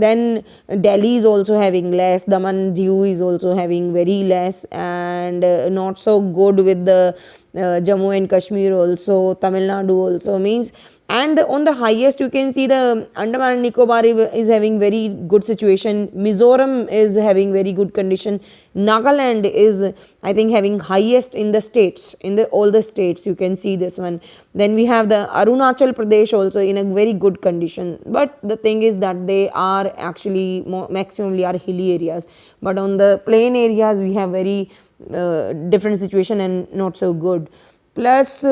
Then Delhi is also having less, Daman Diu is also having very less, and not so good with the Jammu and Kashmir also, Tamil Nadu also means. And on the highest you can see the Andaman and Nicobar is having very good situation. Mizoram is having very good condition. Nagaland is, I think, having highest in the states, in the all the states you can see this one. Then we have the Arunachal Pradesh also in a very good condition. But the thing is that they are actually maximally are hilly areas. But on the plain areas we have very different situation and not so good. Plus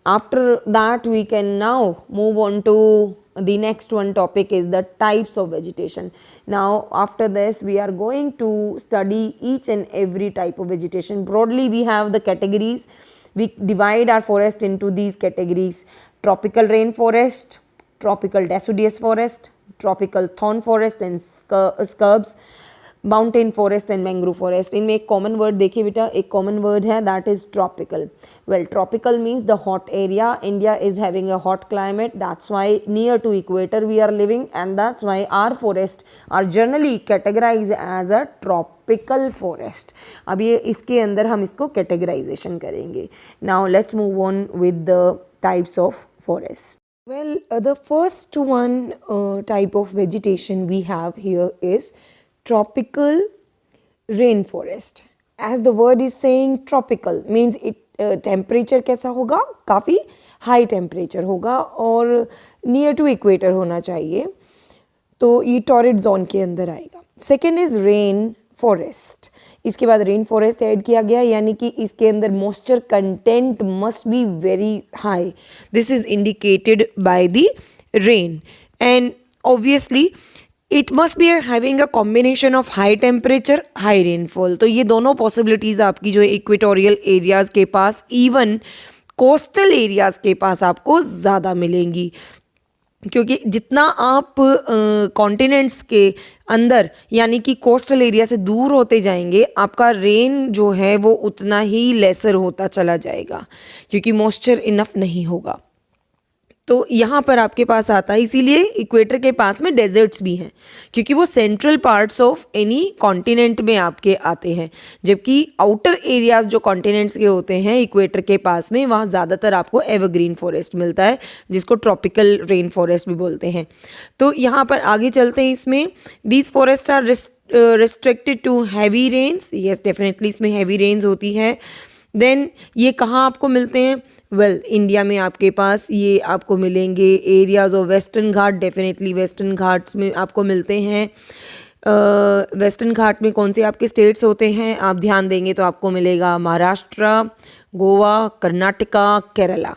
after that we can now move on to the next one topic is the types of vegetation. Now after this we are going to study each and every type of vegetation. Broadly we have the categories. We divide our forest into these categories: tropical rainforest, tropical deciduous forest, tropical thorn forest and scrubs, mountain forest and mangrove forest. इनमें एक common word देखिए बेटा, एक common word है that is tropical. Well tropical means the hot area. India is having a hot climate, that's why near to equator we are living and that's why our forest are generally categorize as a tropical forest. अब ये इसके अंदर हम इसको categorization करेंगे. Now let's move on with the types of forest. Well, the first one type of vegetation we have here is tropical rainforest. As the word is saying, tropical means it temperature कैसा होगा, काफ़ी high temperature होगा और near to equator होना चाहिए, तो ये torrid zone के अंदर आएगा. Second is rain forest. इसके बाद रेन फॉरेस्ट ऐड किया गया, यानी कि इसके अंदर moisture content must be very high. This is indicated by the rain and obviously it must be having a combination of high temperature high rainfall. तो ये दोनों पॉसिबिलिटीज़ आपकी जो इक्वेटोरियल एरियाज़ के पास, इवन कोस्टल एरियाज़ के पास आपको ज़्यादा मिलेंगी, क्योंकि जितना आप कॉन्टिनेंट्स के अंदर यानी कि कोस्टल एरिया से दूर होते जाएंगे, आपका रेन जो है वो उतना ही लेसर होता चला जाएगा, क्योंकि मॉइस्चर इनफ नहीं होगा. तो यहाँ पर आपके पास आता है, इसीलिए इक्वेटर के पास में डेजर्ट्स भी हैं, क्योंकि वो central parts of any continent में आपके आते हैं. जबकि आउटर एरियाज जो कॉन्टिनेंट्स के होते हैं इक्वेटर के पास में, वहाँ ज़्यादातर आपको एवरग्रीन फॉरेस्ट मिलता है, जिसको ट्रॉपिकल रेन फॉरेस्ट भी बोलते हैं. तो यहाँ पर आगे चलते हैं. इसमें these forest are restricted to heavy rains. Yes definitely इसमें हैवी रेन्स होती है. देन ये कहाँ आपको मिलते हैं? वेल इंडिया में आपके पास ये आपको मिलेंगे areas of western Ghat. Definitely western Ghats में आपको मिलते हैं. वेस्टर्न घाट में कौन से आपके स्टेट्स होते हैं? आप ध्यान देंगे तो आपको मिलेगा Maharashtra, Goa, Karnataka, Kerala.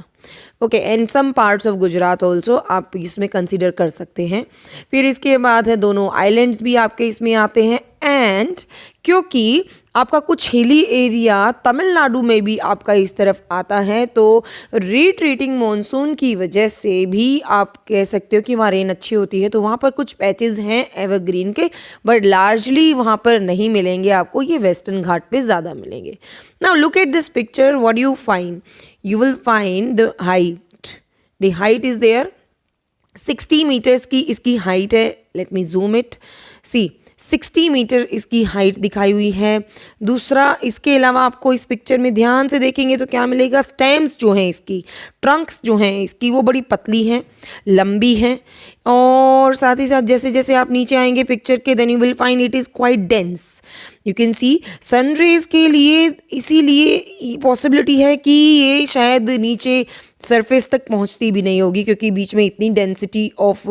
Okay and some parts of Gujarat also आप इसमें कंसिडर कर सकते हैं. फिर इसके बाद है दोनों आइलैंड्स भी आपके इसमें आते हैं. एंड क्योंकि आपका कुछ हिली एरिया तमिलनाडु में भी आपका इस तरफ आता है, तो रिट्रीटिंग मॉनसून की वजह से भी आप कह सकते हो कि वहाँ रेन अच्छी होती है. तो वहाँ पर कुछ पैचेस हैं एवरग्रीन के, बट लार्जली वहाँ पर नहीं मिलेंगे आपको, ये वेस्टर्न घाट पे ज़्यादा मिलेंगे. Now look at this picture, what you find? You will find the height. The height is there 60 metres की इसकी हाइट है. Let me zoom it. See 60 metre इसकी हाइट दिखाई हुई है. दूसरा, इसके अलावा आपको इस पिक्चर में ध्यान से देखेंगे तो क्या मिलेगा? स्टेम्स जो हैं इसकी, ट्रंक्स जो हैं इसकी, वो बड़ी पतली हैं, लंबी हैं, और साथ ही साथ जैसे जैसे आप नीचे आएंगे पिक्चर के, then you will find it is quite dense. You can see sun rays के लिए इसीलिए पॉसिबिलिटी है कि ये शायद नीचे सरफेस तक पहुंचती भी नहीं होगी, क्योंकि बीच में इतनी डेंसिटी ऑफ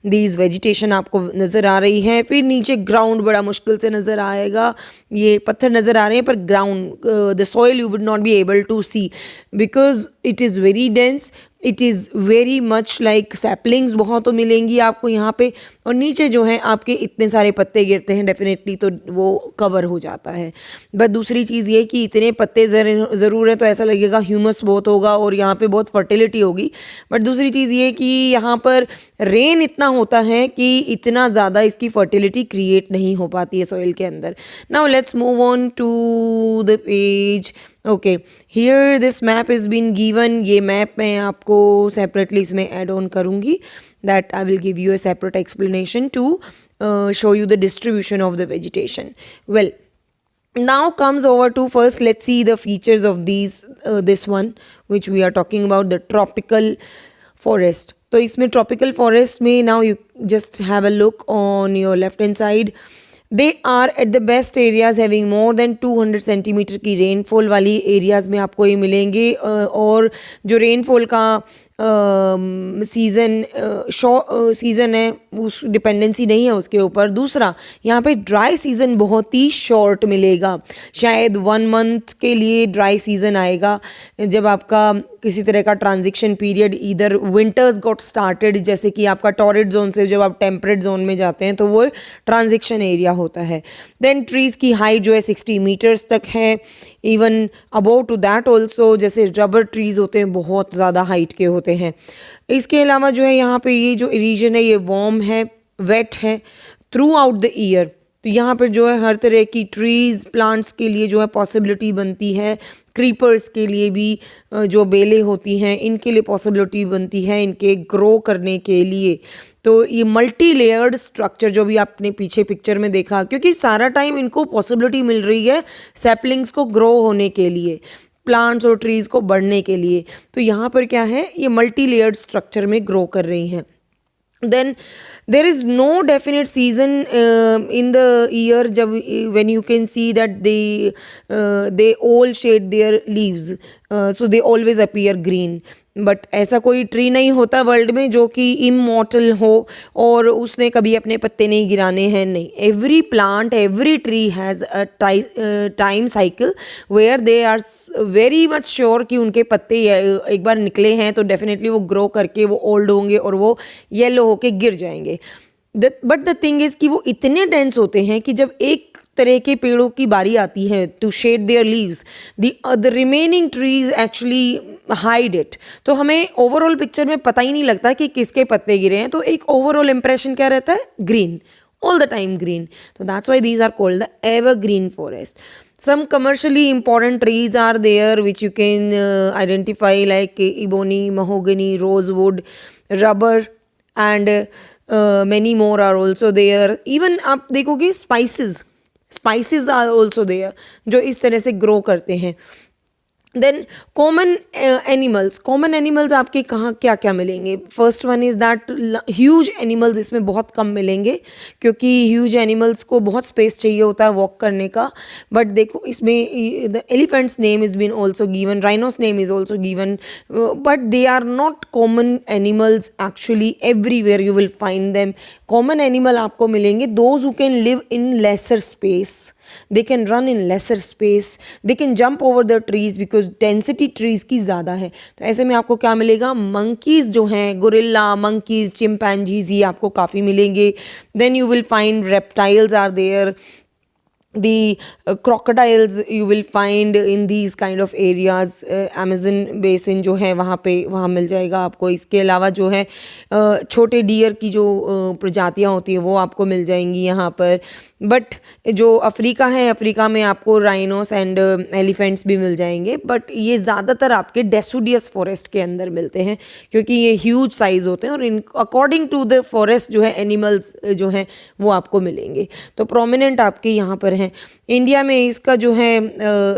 दीज वेजिटेशन आपको नज़र आ रही है. फिर नीचे ग्राउंड बड़ा मुश्किल से नज़र आएगा. ये पत्थर नज़र आ रहे हैं पर ground, the soil you would not be able to see because it is very dense. It is very much like saplings बहुत तो मिलेंगी आपको यहाँ पे, और नीचे जो है आपके इतने सारे पत्ते गिरते हैं डेफिनेटली, तो वो कवर हो जाता है. बट दूसरी चीज़ ये कि इतने पत्ते ज़रूर है तो ऐसा लगेगा ह्यूमस बहुत होगा और यहाँ पे बहुत फर्टिलिटी होगी. बट दूसरी चीज़ ये कि यहाँ पर रेन इतना होता है कि इतना ज़्यादा इसकी फर्टिलिटी क्रिएट नहीं हो पाती है सॉइल के अंदर. Now let's move on to the page. Okay here this map is been given. ये मैप मैं आपको सेपरेटली इसमें ऐड ऑन करूँगी, that I will give you a separate explanation to show you the distribution of the vegetation. Well, Now comes over to, first let's see the features of this one which we are talking about, the tropical forest. तो इसमें tropical forest में now you just have a look on your left hand side. They are at the best areas having more than 200 centimetre की rainfall वाली areas में आपको ये मिलेंगे, और जो रेनफॉल का सीज़न है उस डिपेंडेंसी नहीं है उसके ऊपर. दूसरा, यहाँ पे ड्राई सीज़न बहुत ही शॉर्ट मिलेगा, शायद 1 मंथ के लिए ड्राई सीज़न आएगा जब आपका किसी तरह का ट्रांजिशन पीरियड, इधर विंटर्स गॉट स्टार्टेड, जैसे कि आपका टॉरिड जोन से जब आप टेम्परेट जोन में जाते हैं तो वो ट्रांजिशन एरिया होता है. देन ट्रीज़ की हाइट जो है 60 मीटर्स तक है, even above to that also, जैसे रबर ट्रीज़ होते हैं बहुत ज़्यादा हाइट के होते हैं. इसके अलावा जो है यहाँ पे ये जो रीजन है ये वार्म है, वेट है थ्रू आउट द ईयर. तो यहाँ पर जो है हर तरह की ट्रीज़ प्लांट्स के लिए जो है पॉसिबिलिटी बनती है, क्रीपर्स के लिए भी जो बेलें होती हैं इनके लिए पॉसिबिलिटी बनती है इनके ग्रो करने के लिए. तो ये मल्टी लेयर्ड स्ट्रक्चर जो भी आपने पीछे पिक्चर में देखा, क्योंकि सारा टाइम इनको पॉसिबिलिटी मिल रही है सैपलिंग्स को ग्रो होने के लिए, प्लांट्स और ट्रीज़ को बढ़ने के लिए. तो यहाँ पर क्या है, ये मल्टी लेयर्ड स्ट्रक्चर में ग्रो कर रही हैं. Then there is no definite season in the year जब when you can see that they all shed their leaves, so they always appear green. But ऐसा कोई ट्री नहीं होता वर्ल्ड में जो कि इमॉर्टल हो और उसने कभी अपने पत्ते नहीं गिराने हैं, नहीं. Every plant, every tree has a time cycle where they are very much sure कि उनके पत्ते एक बार निकले हैं तो डेफिनेटली वो ग्रो करके वो ओल्ड होंगे और वो येलो होके गिर जाएंगे. बट द थिंग इज़ कि वो इतने डेंस होते हैं कि जब एक तरह के पेड़ों की बारी आती है to shed their leaves, the remaining trees actually hide it. तो हमें ओवरऑल पिक्चर में पता ही नहीं लगता कि किसके पत्ते गिरे हैं. तो एक ओवरऑल इंप्रेशन क्या रहता है, green, all the time green. तो that's why these are called the evergreen forest. Some commercially important trees are there which you can identify like ebony, mahogany, rosewood, rubber and many more are also there. Even आप देखोगे spices are also there जो इस तरह से grow करते हैं. Then common animals आपके कहाँ क्या क्या मिलेंगे. First one is that huge animals इसमें बहुत कम मिलेंगे क्योंकि ह्यूज एनिमल्स को बहुत स्पेस चाहिए होता है वॉक करने का. बट देखो इसमें the elephants name is been also given, rhinos name is also given, but they are not common animals actually. Everywhere you will find them. Common animal आपको मिलेंगे those who can live in lesser space, they can run in lesser space, they can jump over the trees because density trees की ज़्यादा है. तो ऐसे में आपको क्या मिलेगा, monkeys जो हैं, गोरिल्ला, monkeys, chimpanzees, ये आपको काफ़ी मिलेंगे. then you will find reptiles are there, the crocodiles you will find in these kind of areas. Amazon basin जो है वहाँ मिल जाएगा आपको. इसके अलावा जो है छोटे डियर की जो प्रजातियाँ होती हैं वो आपको मिल जाएंगी यहाँ पर. बट जो अफ्रीका है, अफ्रीका में आपको राइनोस एंड एलिफेंट्स भी मिल जाएंगे, बट ये ज़्यादातर आपके डेसिडियस फॉरेस्ट के अंदर मिलते हैं क्योंकि ये ह्यूज साइज़ होते हैं और इन अकॉर्डिंग टू द फॉरेस्ट जो है एनिमल्स जो हैं वो आपको मिलेंगे. तो प्रोमिनेंट आपके यहाँ पर हैं. इंडिया में इसका जो है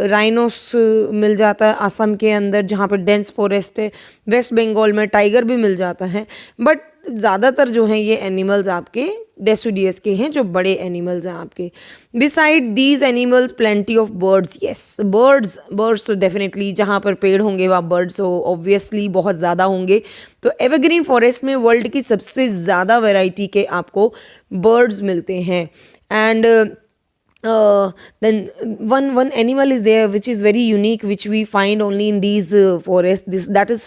राइनोस मिल जाता है असम के अंदर जहाँ पर डेंस फॉरेस्ट है. वेस्ट बंगाल में टाइगर भी मिल जाता है. बट ज़्यादातर जो हैं ये एनिमल्स आपके डेसिडियस के हैं, जो बड़े एनिमल्स हैं आपके. Beside these animals plenty of birds. Yes, birds तो डेफिनेटली जहाँ पर पेड़ होंगे वहाँ बर्ड्स ऑब्वियसली बहुत ज़्यादा होंगे. तो एवरग्रीन फॉरेस्ट में वर्ल्ड की सबसे ज़्यादा वैरायटी के आपको बर्ड्स मिलते हैं. And then one animal is there which is very unique which we find only in these forests. That is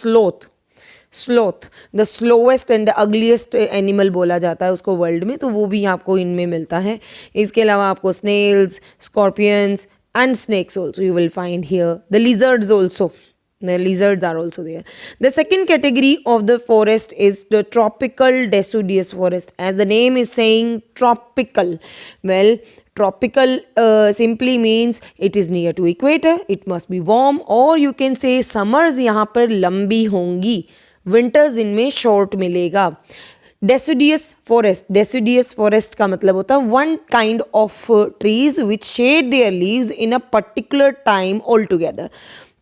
sloth, the slowest and the ugliest animal बोला जाता है उसको वर्ल्ड में. तो वो भी आपको इनमें मिलता है. इसके अलावा आपको snails, scorpions and snakes also you will find here. The lizards are also there. The second category of the forest is the tropical deciduous forest. As the name is saying, tropical. Well, tropical simply means it is near to equator, it must be warm, or you can say summers यहाँ पर लंबी होंगी, winters इनमें short मिलेगा. Deciduous forest का मतलब होता है one kind of trees which shade their leaves in a particular time all together.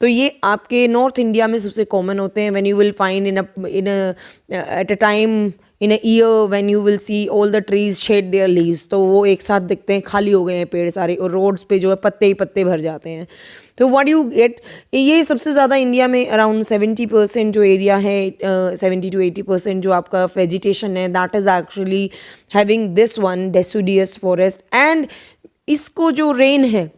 तो ये आपके नॉर्थ इंडिया में सबसे कॉमन होते हैं। When you will find in at a time in a year when you will see all the trees shade their leaves, तो वो एक साथ दिखते हैं, खाली हो गए हैं पेड़ सारे और रोड्स पे जो है पत्ते ही पत्ते भर जाते हैं। तो व्हाट यू गेट, ये सबसे ज़्यादा इंडिया में अराउंड 70% जो एरिया है, 70 to 80% जो आपका वेजिटेशन है, that is actually having this one deciduous forest. And इसको जो रेन है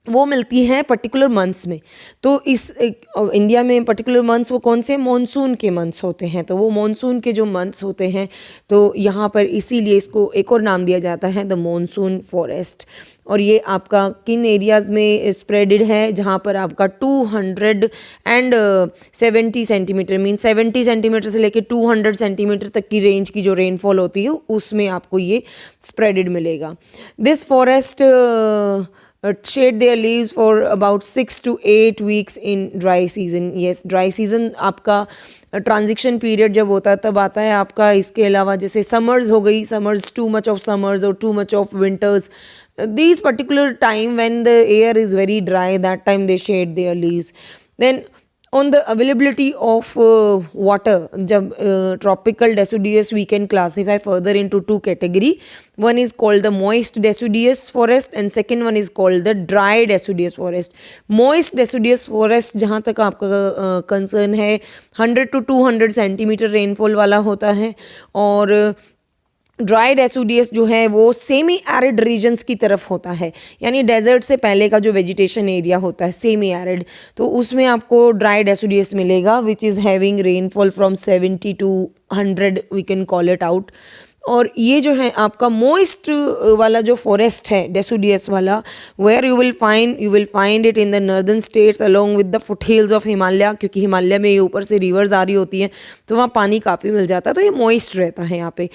वो मिलती है पर्टिकुलर मंथ्स में। तो इस इंडिया में पर्टिकुलर मंथ्स वो कौन से, मॉनसून के मंथ्स होते हैं। तो वो मॉनसून के जो मंथ्स होते हैं तो यहाँ पर इसीलिए इसको एक और नाम दिया जाता है द मॉनसून फॉरेस्ट। और ये आपका किन एरियाज़ में स्प्रेडेड है, जहाँ पर आपका 270 सेंटीमीटर मीन 70 सेंटीमीटर से लेकर 200 सेंटीमीटर तक की रेंज की जो रेनफॉल होती है उसमें आपको ये स्प्रेडेड मिलेगा। This forest shade their leaves for about 6 to 8 weeks in dry season. Yes, dry season आपका ट्रांजिशन पीरियड जब होता है तब आता है आपका। इसके अलावा जैसे समर्स हो गई, summers too much of summers और too much of winters, these particular time when the air is very dry, that time they shade their leaves. Then on the availability of water, जब tropical deciduous we can classify further into two category. One is called the moist deciduous forest and second one is called the dry deciduous forest. Moist deciduous forest जहाँ तक आपका concern है 100 to 200 centimetre rainfall वाला होता है, और dry deciduous जो है वो सेमी एरिड रीजन्स की तरफ होता है, यानी डेजर्ट से पहले का जो वेजिटेशन एरिया होता है सेमी एरिड, तो उसमें आपको ड्राई डेसिडियस मिलेगा which is having rainfall from 70 to 100 we can call it out. और ये जो है आपका मोइस्ट वाला जो फॉरेस्ट है डेसिडियस वाला, where you will find it in the northern states along with the foot hills of Himalaya, क्योंकि हिमालय में ये ऊपर से रिवर्स आ रही होती हैं तो वहाँ पानी काफ़ी मिल जाता है, तो ये मॉइस्ट रहता है यहाँ पे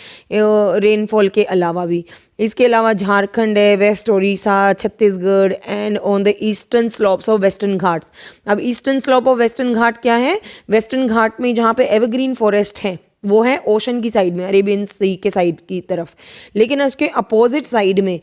रेनफॉल के अलावा भी। इसके अलावा झारखंड है, west Orissa, Chhattisgarh and on the eastern slopes of western Ghats. अब eastern slope of western Ghat क्या है, वेस्टर्न घाट में जहाँ पे एवरग्रीन फॉरेस्ट है वो है ओशन की साइड में, अरेबियन सी के साइड की तरफ, लेकिन उसके अपोजिट साइड में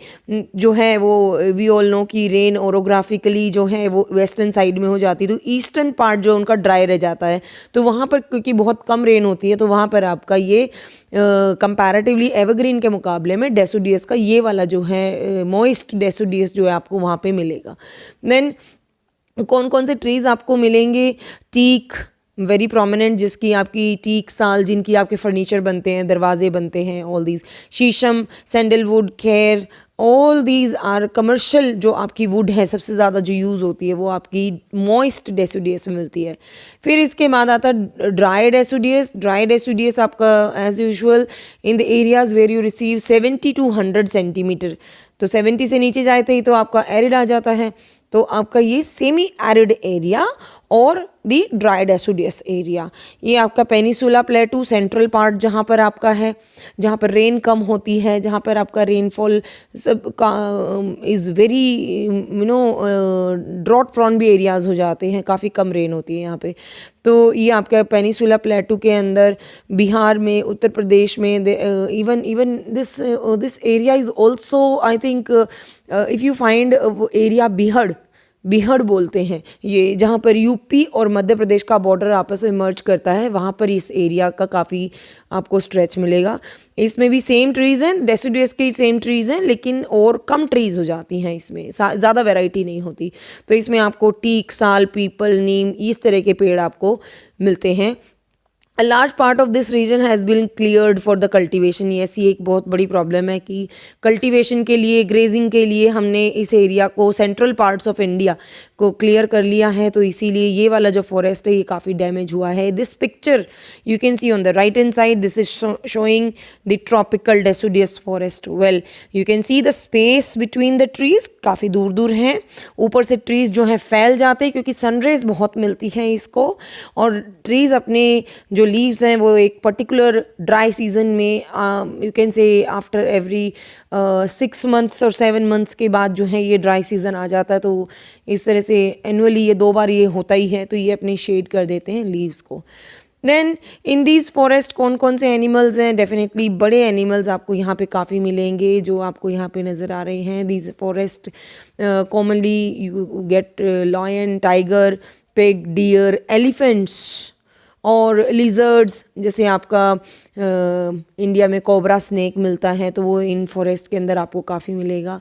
जो है वो वी ऑल नो कि रेन ओरोग्राफिकली जो है वो वेस्टर्न साइड में हो जाती है, तो ईस्टर्न पार्ट जो उनका ड्राई रह जाता है, तो वहाँ पर क्योंकि बहुत कम रेन होती है तो वहाँ पर आपका ये कंपैरेटिवली एवरग्रीन के मुकाबले में डेसिडियस का ये वाला जो है मॉइस्ट डेसिडियस जो है आपको वहाँ पे मिलेगा। देन कौन कौन से ट्रीज़ आपको मिलेंगे, टीक वेरी प्रोमिनेंट, जिसकी आपकी टीक साल जिनकी आपके फर्नीचर बनते हैं, दरवाजे बनते हैं, ऑल दीज, शीशम, सैंडलवुड, खैर, ऑल दीज आर कमर्शियल जो आपकी वुड है सबसे ज़्यादा जो यूज़ होती है वो आपकी मॉइस्ट डेसिडियस में मिलती है। फिर इसके बाद आता है ड्राई डेसिडियस। ड्राई डेसिडियस आपका as usual in the areas where you receive 70 to 100 centimetre, तो 70 से नीचे जाते ही तो आपका एरिड आ जाता है, तो आपका ये सेमी एरिड एरिया और दी ड्राई डेसिडियस एरिया, ये आपका पेनिसुला प्लेटू सेंट्रल पार्ट जहाँ पर आपका है, जहाँ पर रेन कम होती है, जहाँ पर आपका रेनफॉल सब का इज़ वेरी ड्रॉट प्रॉन भी एरियाज़ हो जाते हैं, काफ़ी कम रेन होती है यहाँ पे। तो ये आपका पेनिसुला प्लेटू के अंदर बिहार में, उत्तर प्रदेश में, even this area is also I think if you find area बिहड़ बोलते हैं ये, जहाँ पर यूपी और मध्य प्रदेश का बॉर्डर आपस में मर्ज करता है, वहाँ पर इस एरिया का काफ़ी आपको स्ट्रेच मिलेगा। इसमें भी सेम ट्रीज़ हैं, डेसिडियस की सेम ट्रीज़ हैं, लेकिन और कम ट्रीज़ हो जाती हैं इसमें, ज़्यादा वैरायटी नहीं होती। तो इसमें आपको टीक, साल, पीपल, नीम इस तरह के पेड़ आपको मिलते हैं। A large part of this region has been cleared for the cultivation. Yes, ये एक बहुत बड़ी प्रॉब्लम है कि कल्टीवेशन के लिए, ग्रेजिंग के लिए हमने इस एरिया को, सेंट्रल पार्ट्स ऑफ इंडिया को क्लियर कर लिया है, तो इसीलिए ये वाला जो फॉरेस्ट है ये काफ़ी डैमेज हुआ है। This picture you can C on the right hand side, this is showing the tropical deciduous forest. Well you can see the space between the trees, काफ़ी दूर दूर हैं, ऊपर से ट्रीज़ जो हैं फैल जाते हैं क्योंकि सनरेज बहुत मिलती हैं इसको, और ट्रीज़ अपने जो लीव्स हैं वो एक पर्टिकुलर ड्राई सीजन में you can say after every 6 months और 7 months के बाद जो है ये ड्राई सीजन आ जाता है, तो इस तरह से एनुअली ये 2 बार ये होता ही है, तो ये अपनी शेड कर देते हैं लीव्स को। देन इन दीज फॉरेस्ट कौन कौन से एनिमल्स हैं? डेफिनेटली बड़े एनिमल्स आपको यहाँ पे काफ़ी मिलेंगे जो आपको यहाँ पे नज़र आ रहे हैं. These forest commonly you get lion, tiger, pig, deer, elephants और लिजर्ड्स. जैसे आपका इंडिया में कोबरा स्नेक मिलता है तो वो इन फॉरेस्ट के अंदर आपको काफ़ी मिलेगा.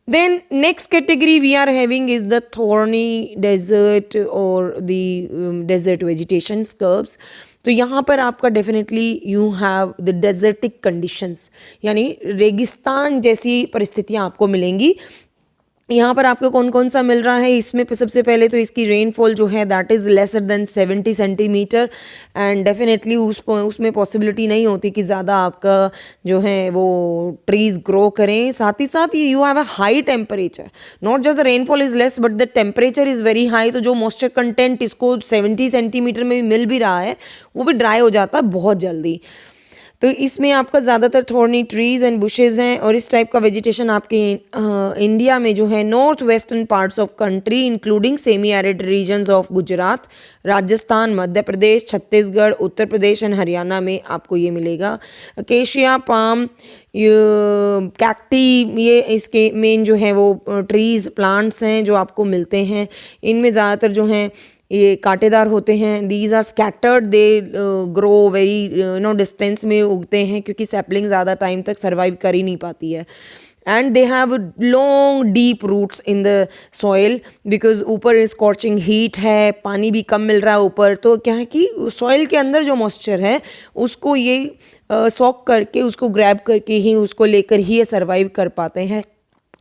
Then next category we are having is the thorny desert or the desert vegetation scrubs. तो यहाँ पर आपका definitely you have the desertic conditions, यानी रेगिस्तान जैसी परिस्थितियाँ आपको मिलेंगी. यहाँ पर आपको कौन कौन सा मिल रहा है? इसमें सबसे पहले तो इसकी रेनफॉल जो है that is lesser than 70 centimetre and definitely उसमें पॉसिबिलिटी नहीं होती कि ज़्यादा आपका जो है वो ट्रीज़ ग्रो करें. साथ ही साथ you have a high temperature. Not just the rainfall is less but the temperature is very high. तो जो मॉइस्चर कंटेंट इसको 70 सेंटीमीटर में भी मिल भी रहा है वो भी ड्राई हो जाता है बहुत जल्दी. तो इसमें आपका ज़्यादातर थॉर्नी ट्रीज़ एंड बुशेज़ हैं और इस टाइप का वेजिटेशन आपके इंडिया में जो है north western parts of country including semi arid regions of Gujarat, Rajasthan, Madhya Pradesh, Chhattisgarh, Uttar Pradesh and Haryana में आपको ये मिलेगा. अकेशिया, पाम, कैक्टी, ये इसके मेन जो है वो ट्रीज़ प्लांट्स हैं जो आपको मिलते हैं. इनमें ज़्यादातर जो हैं ये कांटेदार होते हैं. These are scattered, they grow very distance में उगते हैं क्योंकि सैपलिंग ज़्यादा टाइम तक सर्वाइव कर ही नहीं पाती है. And they have long deep roots in the soil because ऊपर स्कॉर्चिंग हीट है, पानी भी कम मिल रहा है ऊपर. तो क्या है कि सॉइल के अंदर जो मॉइस्चर है उसको ये सॉक करके उसको ग्रैब करके ही उसको लेकर ही ये सर्वाइव कर पाते हैं.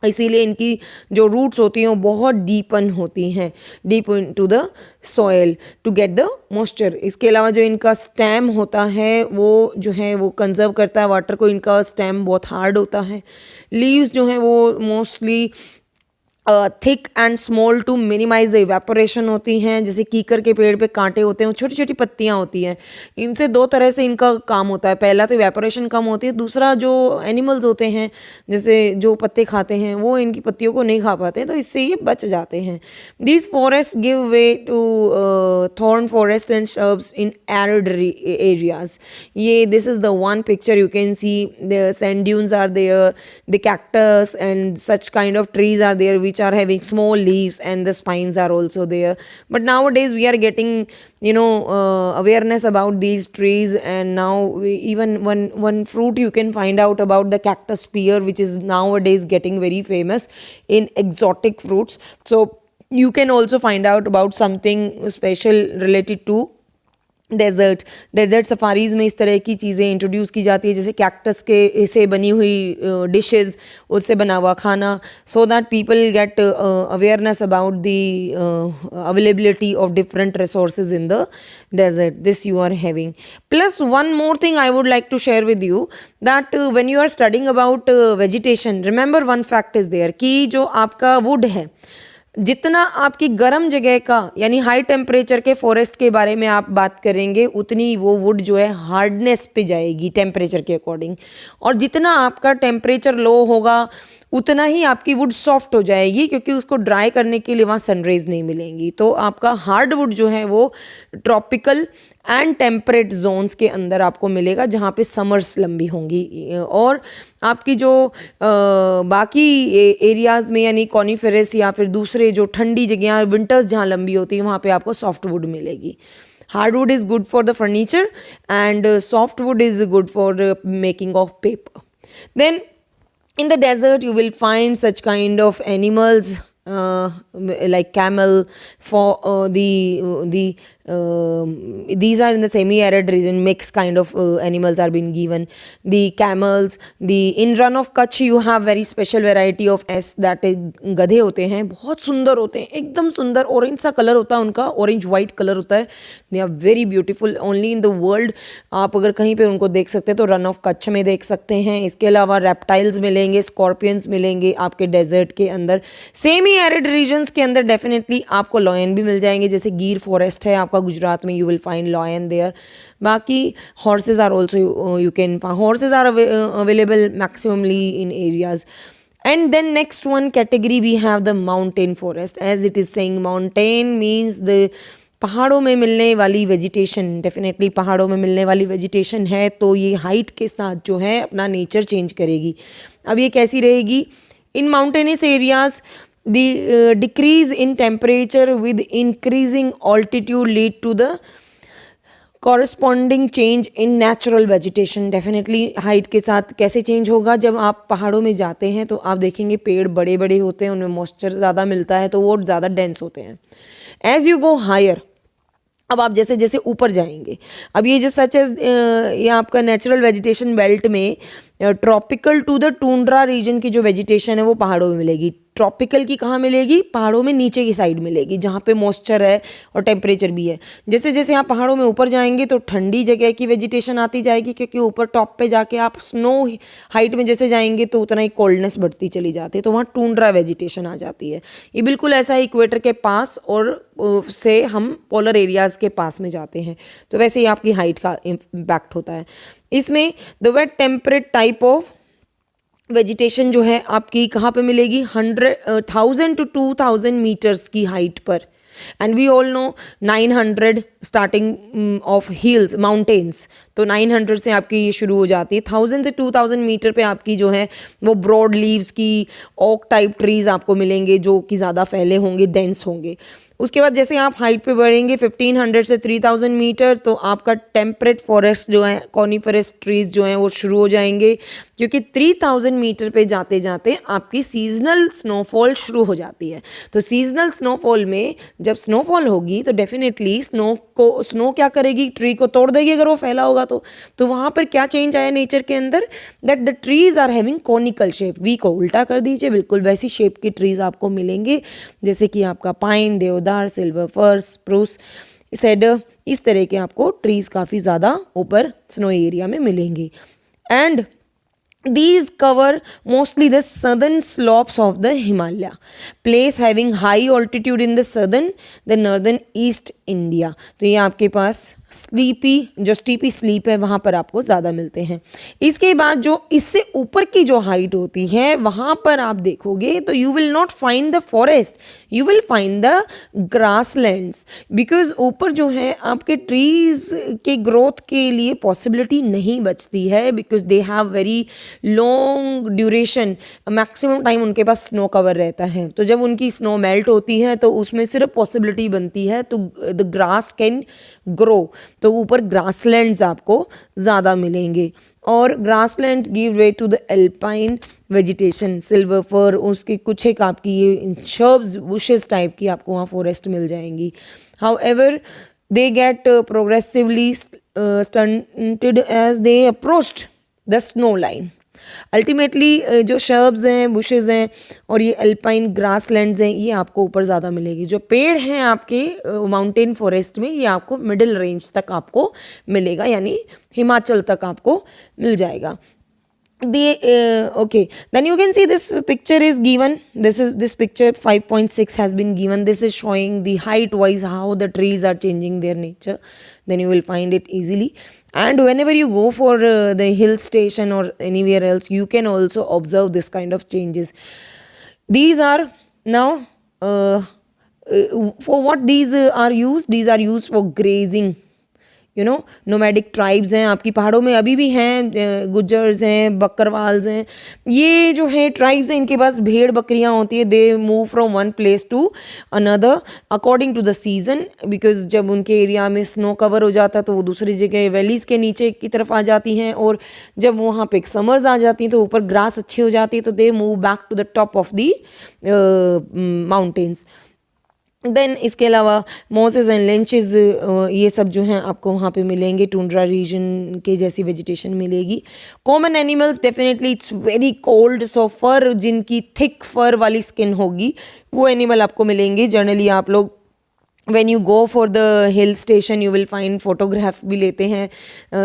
इसीलिए इनकी जो रूट्स होती हैं वो बहुत डीपन होती हैं, deep into the soil to get the moisture. इसके अलावा जो इनका स्टेम होता है वो जो है वो कंजर्व करता है वाटर को. इनका स्टेम बहुत हार्ड होता है. लीव्स जो हैं वो mostly thick and small to minimize the evaporation होती हैं. जैसे कीकर के पेड़ पे कांटे होते हैं, वो छोटी छोटी पत्तियां होती हैं. इनसे दो तरह से इनका काम होता है. पहला तो इवेपोरेशन कम होती है, दूसरा जो एनिमल्स होते हैं जैसे जो पत्ते खाते हैं वो इनकी पत्तियों को नहीं खा पाते हैं तो इससे ये बच जाते हैं. These forest give way to thorn forest and shrubs in arid areas. ये this is the one picture you can see. The sand dunes are there, the cactus and such kind of trees are there which are having small leaves and the spines are also there. But nowadays we are getting awareness about these trees, and now even one fruit you can find out about the cactus pear, which is nowadays getting very famous in exotic fruits. So you can also find out about something special related to desert safaris में इस तरह की चीज़ें introduce की जाती है जैसे cactus के से बनी हुई डिशेस, उससे बना हुआ खाना, so that people get awareness about the availability of different resources in the desert. This you are having. Plus one more thing I would like to share with you that when you are studying about vegetation, remember one fact is there कि जो आपका wood है, जितना आपकी गर्म जगह का यानी हाई टेम्परेचर के फॉरेस्ट के बारे में आप बात करेंगे उतनी वो वुड जो है हार्डनेस पे जाएगी टेम्परेचर के अकॉर्डिंग. और जितना आपका टेम्परेचर लो होगा उतना ही आपकी वुड सॉफ्ट हो जाएगी क्योंकि उसको ड्राई करने के लिए वहाँ सनरेज नहीं मिलेंगी. तो आपका हार्ड वुड जो है वो ट्रॉपिकल एंड टेम्परेट जोन्स के अंदर आपको मिलेगा जहाँ पे समर्स लंबी होंगी. और आपकी जो बाकी एरियाज़ में यानी कॉनिफेरस या फिर दूसरे जो ठंडी जगह विंटर्स जहाँ लंबी होती है वहाँ पे आपको सॉफ्ट वुड मिलेगी. Hardwood is good for the furniture and soft wood is good for making of paper. Then in the desert you will find such kind of animals like camel for these are in the semi-arid region. Mixed kind of animals are being given. The camels, in run of Kutch you have very special variety of that is गधे होते हैं, बहुत सुंदर होते हैं, एकदम सुंदर orange सा कलर होता है उनका, ऑरेंज वाइट कलर होता है. They are very beautiful only in the world. आप अगर कहीं पे उनको देख सकते हैं तो रन ऑफ कच्छ में देख सकते हैं. इसके अलावा रेप्टाइल्स मिलेंगे, स्कॉर्पियंस मिलेंगे आपके डेजर्ट के अंदर. सेमी एरिड रीजन्स के अंदर डेफिनेटली आपको लॉयन भी मिल जाएंगे. जैसे गिर फॉरेस्ट है आपका गुजरात में, you will find lion there. बाकी horses are also you can find, horses are available maximumly in areas. And then next one category we have the mountain forest. As it is saying, mountain means the पहाड़ों में मिलने वाली vegetation, definitely पहाड़ों में मिलने वाली vegetation है तो ये हाइट के साथ जो है अपना नेचर चेंज करेगी। अब ये कैसी रहेगी? In mountainous areas the decrease in temperature with increasing altitude lead to the corresponding change in natural vegetation. Definitely height के साथ कैसे चेंज होगा? जब आप पहाड़ों में जाते हैं तो आप देखेंगे पेड़ बड़े बड़े होते हैं, उनमें मॉइस्चर ज़्यादा मिलता है तो वो ज़्यादा डेंस होते हैं। एज यू गो हायर, अब आप जैसे जैसे ऊपर जाएंगे, अब ये जो सच एज ये आपका नेचुरल वेजिटेशन बेल्ट में tropical to the tundra reason की जो वेजिटेशन है वो पहाड़ों में मिलेगी। ट्रॉपिकल की कहाँ मिलेगी? पहाड़ों में नीचे की साइड मिलेगी जहाँ पे मॉइस्चर है और टेम्परेचर भी है। जैसे जैसे आप पहाड़ों में ऊपर जाएंगे तो ठंडी जगह की वेजिटेशन आती जाएगी, क्योंकि ऊपर टॉप पे जाके आप स्नो हाइट में जैसे जाएंगे तो उतना ही कोल्डनेस बढ़ती चली जाती है, तो वहाँ टूंड्रा वेजिटेशन आ जाती है। ये बिल्कुल ऐसा इक्वेटर के पास और से हम पोलर एरियाज़ के पास में जाते हैं, तो वैसे ही आपकी हाइट का इम्पैक्ट होता है। इसमें the wet temperate type of vegetation जो है आपकी कहाँ पे मिलेगी? 1000 to 2000 मीटर्स की हाइट पर। And we all know 900 starting of hills mountains, तो 900 से आपकी ये शुरू हो जाती है। 1000 से 2000 मीटर पे आपकी जो है वो ब्रॉड लीव्स की ओक टाइप ट्रीज आपको मिलेंगे जो कि ज़्यादा फैले होंगे, डेंस होंगे। उसके बाद जैसे आप हाइट पे बढ़ेंगे 1500 से 3000 मीटर, तो आपका टेम्परेट फॉरेस्ट जो है, कॉनिफरस ट्रीज जो हैं वो शुरू हो जाएंगे, क्योंकि 3000 मीटर पे जाते जाते आपकी सीजनल स्नोफॉल शुरू हो जाती है। तो सीजनल स्नोफॉल में जब स्नोफॉल होगी तो डेफिनेटली स्नो क्या करेगी? ट्री को तोड़ देगी अगर वो फैला होगा तो वहाँ पर क्या चेंज आया नेचर के अंदर? That the trees are having conical shape. V को उल्टा कर दीजिए, बिल्कुल वैसी शेप की ट्रीज आपको मिलेंगे जैसे कि आपका पाइन, देवदार, सिल्वर फर, स्प्रूस, सेडर, इस तरह के आपको ट्रीज काफ़ी ज़्यादा ऊपर स्नो एरिया में मिलेंगे। And these cover mostly the southern slopes of the Himalaya, place having high altitude in the southern, the northern east India। तो ये आपके पास स्टीपी स्लीप है वहाँ पर आपको ज़्यादा मिलते हैं। इसके बाद जो इससे ऊपर की जो हाइट होती है वहाँ पर आप देखोगे तो you will not find the forest, you will find the grasslands, because ऊपर जो है आपके ट्रीज के ग्रोथ के लिए पॉसिबिलिटी नहीं बचती है, because they have very long duration, maximum time उनके पास स्नो कवर रहता है। तो जब उनकी स्नो मेल्ट होती है तो उसमें सिर्फ पॉसिबिलिटी बनती है तो द ग्रास कैन ग्रो, तो ऊपर ग्रासलैंड्स आपको ज़्यादा मिलेंगे। और grasslands give way to the alpine vegetation, silver fir, उसके कुछ एक आपकी ये शर्ब्स बुशेस टाइप की आपको वहाँ फॉरेस्ट मिल जाएंगी। However they get progressively stunted as they approached the snow line. Ultimately जो शर्ब्स हैं, बुशेज़ हैं और ये अल्पाइन ग्रासलैंड्स हैं, ये आपको ऊपर ज़्यादा मिलेगी। जो पेड़ हैं आपके माउंटेन फॉरेस्ट में, ये आपको मिडिल रेंज तक आपको मिलेगा, यानी हिमाचल तक आपको मिल जाएगा। Okay, then you can see this picture is given, this picture 5.6 has been given. This is showing the height wise how the trees are changing their nature, then you will find it easily. And whenever you go for the hill station or anywhere else, you can also observe this kind of changes. These are now for what these are used for grazing, you know, nomadic tribes हैं आपकी पहाड़ों में अभी भी हैं, गुज्जर्स हैं, बकरवाल्स हैं, ये जो है ट्राइब्स हैं, इनके पास भेड़ बकरियां होती है। They move from one place to another according to the season, because जब उनके एरिया में स्नो कवर हो जाता है तो वो दूसरी जगह वैलीज़ के नीचे की तरफ आ जाती हैं, और जब वहाँ पे समर्स आ जाती हैं तो ऊपर ग्रास अच्छी हो जाती है, तो they move back to the top of the mountains. Then इसके अलावा मोसेस एंड लेंचेस, ये सब जो हैं आपको वहाँ पे मिलेंगे, टुंड्रा रीजन के जैसी वेजिटेशन मिलेगी। Common animals, definitely it's very cold, so fur, जिनकी थिक फर वाली स्किन होगी वो एनिमल आपको मिलेंगे। जनरली आप लोग when you go for the hill station you will find photograph भी लेते हैं।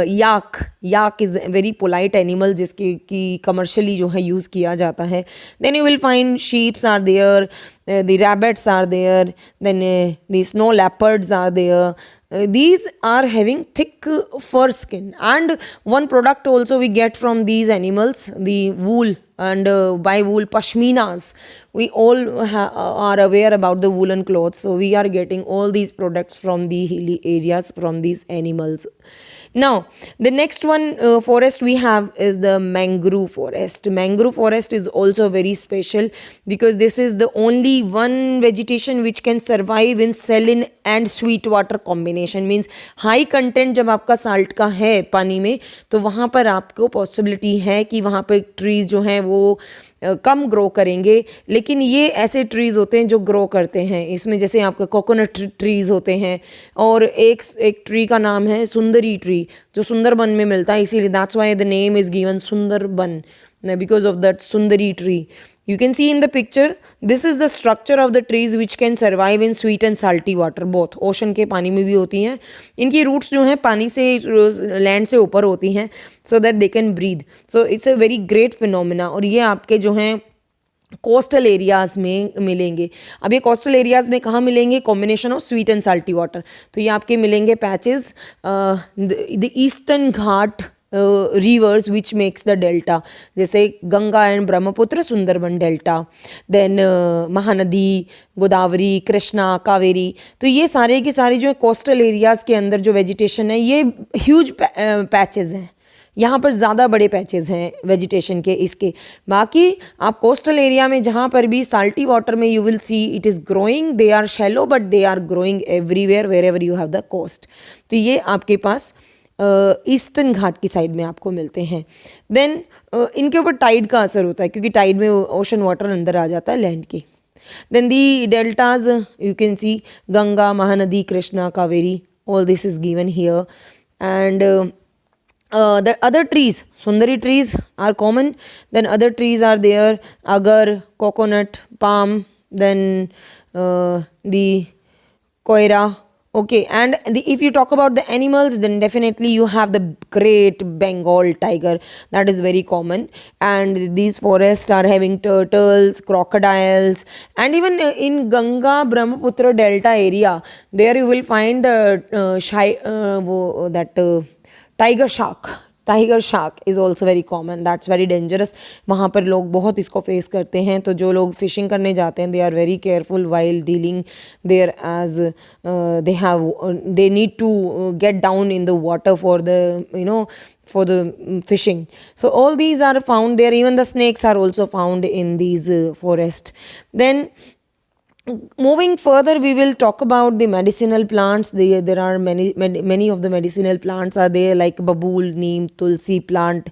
yak is a very polite animal जिसके की commercially जो है use किया जाता है। then you will find sheeps are there, the rabbits are there, then the snow leopards are there. These are having thick fur skin, and one product also we get from these animals, the wool and buy wool pashminas. We all are aware about the woolen clothes, so we are getting all these products from the hilly areas, from these animals. Now, the next one forest we have is the mangrove forest. Mangrove forest is also very special because this is the only one vegetation which can survive in saline and sweet water combination. Means high content जब आपका salt का है पानी में, तो वहाँ पर आपको possibility है कि वहाँ पर trees जो हैं वो कम ग्रो करेंगे, लेकिन ये ऐसे ट्रीज़ होते हैं जो ग्रो करते हैं इसमें, जैसे आपके कोकोनट ट्रीज़ होते हैं, और एक ट्री का नाम है सुंदरी ट्री जो सुंदरबन में मिलता है, इसीलिए that's why the name is given Sundarban, because of that Sundari tree. You can see in the picture, this is the structure of the trees which can survive in sweet and salty water both. Ocean के पानी में भी होती हैं, इनकी roots जो हैं पानी से लैंड से ऊपर होती हैं, so that they can breathe. So it's a very great phenomena. और ये आपके जो हैं कोस्टल एरियाज़ में मिलेंगे. अब ये कोस्टल एरियाज़ में कहाँ मिलेंगे? Combination of sweet and salty water. तो ये आपके मिलेंगे patches the eastern ghat rivers which makes the delta, जैसे Ganga and Brahmaputra, Sundarban delta, then Mahanadi, Godavari, Krishna, Kaveri. तो ये सारे के सारे जो है कोस्टल एरियाज़ के अंदर जो वेजिटेशन है ये ह्यूज पैचेस हैं. यहाँ पर ज़्यादा बड़े पैचेस हैं वेजिटेशन के इसके. बाकी आप कोस्टल एरिया में जहाँ पर भी साल्टी वाटर में you will see it is growing, they are shallow but they are growing everywhere wherever you have the coast. तो ये आपके पास ईस्टर्न घाट की साइड में आपको मिलते हैं. देन इनके ऊपर टाइड का असर होता है क्योंकि टाइड में ओशन वाटर अंदर आ जाता है लैंड के. Then the deltas you can see Ganga, Mahanadi, Krishna, Kaveri, all this is given here. And the other trees, sundari trees are common. Then other trees are there, agar, coconut, palm, then the koira. Okay, and if you talk about the animals, then definitely you have the great Bengal tiger, that is very common. And these forests are having turtles, crocodiles, and even in Ganga Brahmaputra delta area, there you will find tiger shark. Tiger shark is also very common, that's very dangerous. वहाँ पर लोग बहुत इसको face करते हैं, तो जो लोग फिशिंग करने जाते हैं they are very careful while dealing there, as they need to get down in the water for the for the fishing. So all these are found there. Even the snakes are also found in these forest. Then moving further, we will talk about the medicinal plants. There are many of the medicinal plants are there, like babool, neem, tulsi plant,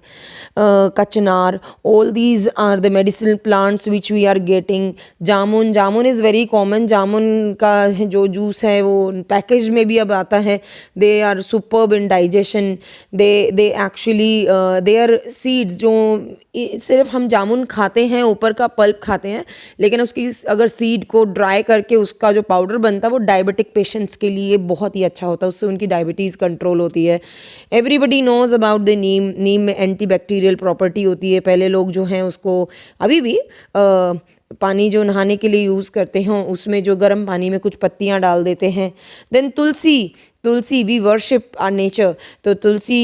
kachanar. All these are the medicinal plants which we are getting. Jamun is very common. Jamun का जो juice है वो package में भी अब आता है. They are superb in digestion. They actually their seeds, जो सिर्फ हम जामुन खाते हैं ऊपर का पल्प खाते हैं, लेकिन उसकी अगर सीड को ड्राई करके उसका जो पाउडर बनता है वो डायबिटिक पेशेंट्स के लिए बहुत ही अच्छा होता है, उससे उनकी डायबिटीज़ कंट्रोल होती है. एवरीबडी नोज़ अबाउट द नीम में एंटी बैक्टीरियल प्रॉपर्टी होती है. पहले लोग जो हैं उसको अभी भी पानी जो नहाने के लिए यूज़ करते हैं उसमें जो गर्म पानी में कुछ पत्तियां डाल देते हैं. Then tulsi we worship are nature. तो tulsi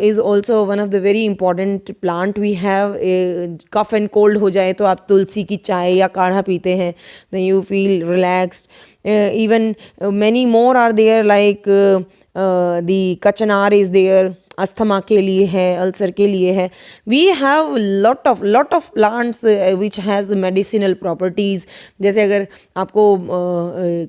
is also one of the very important plant we have. Cough and cold हो जाए तो आप तुलसी की चाय या काढ़ा पीते हैं, then you feel relaxed. Even many more are there, like the kachnar is there, asthma के लिए है, अल्सर के लिए है. We have lot of plants which has medicinal properties. जैसे अगर आपको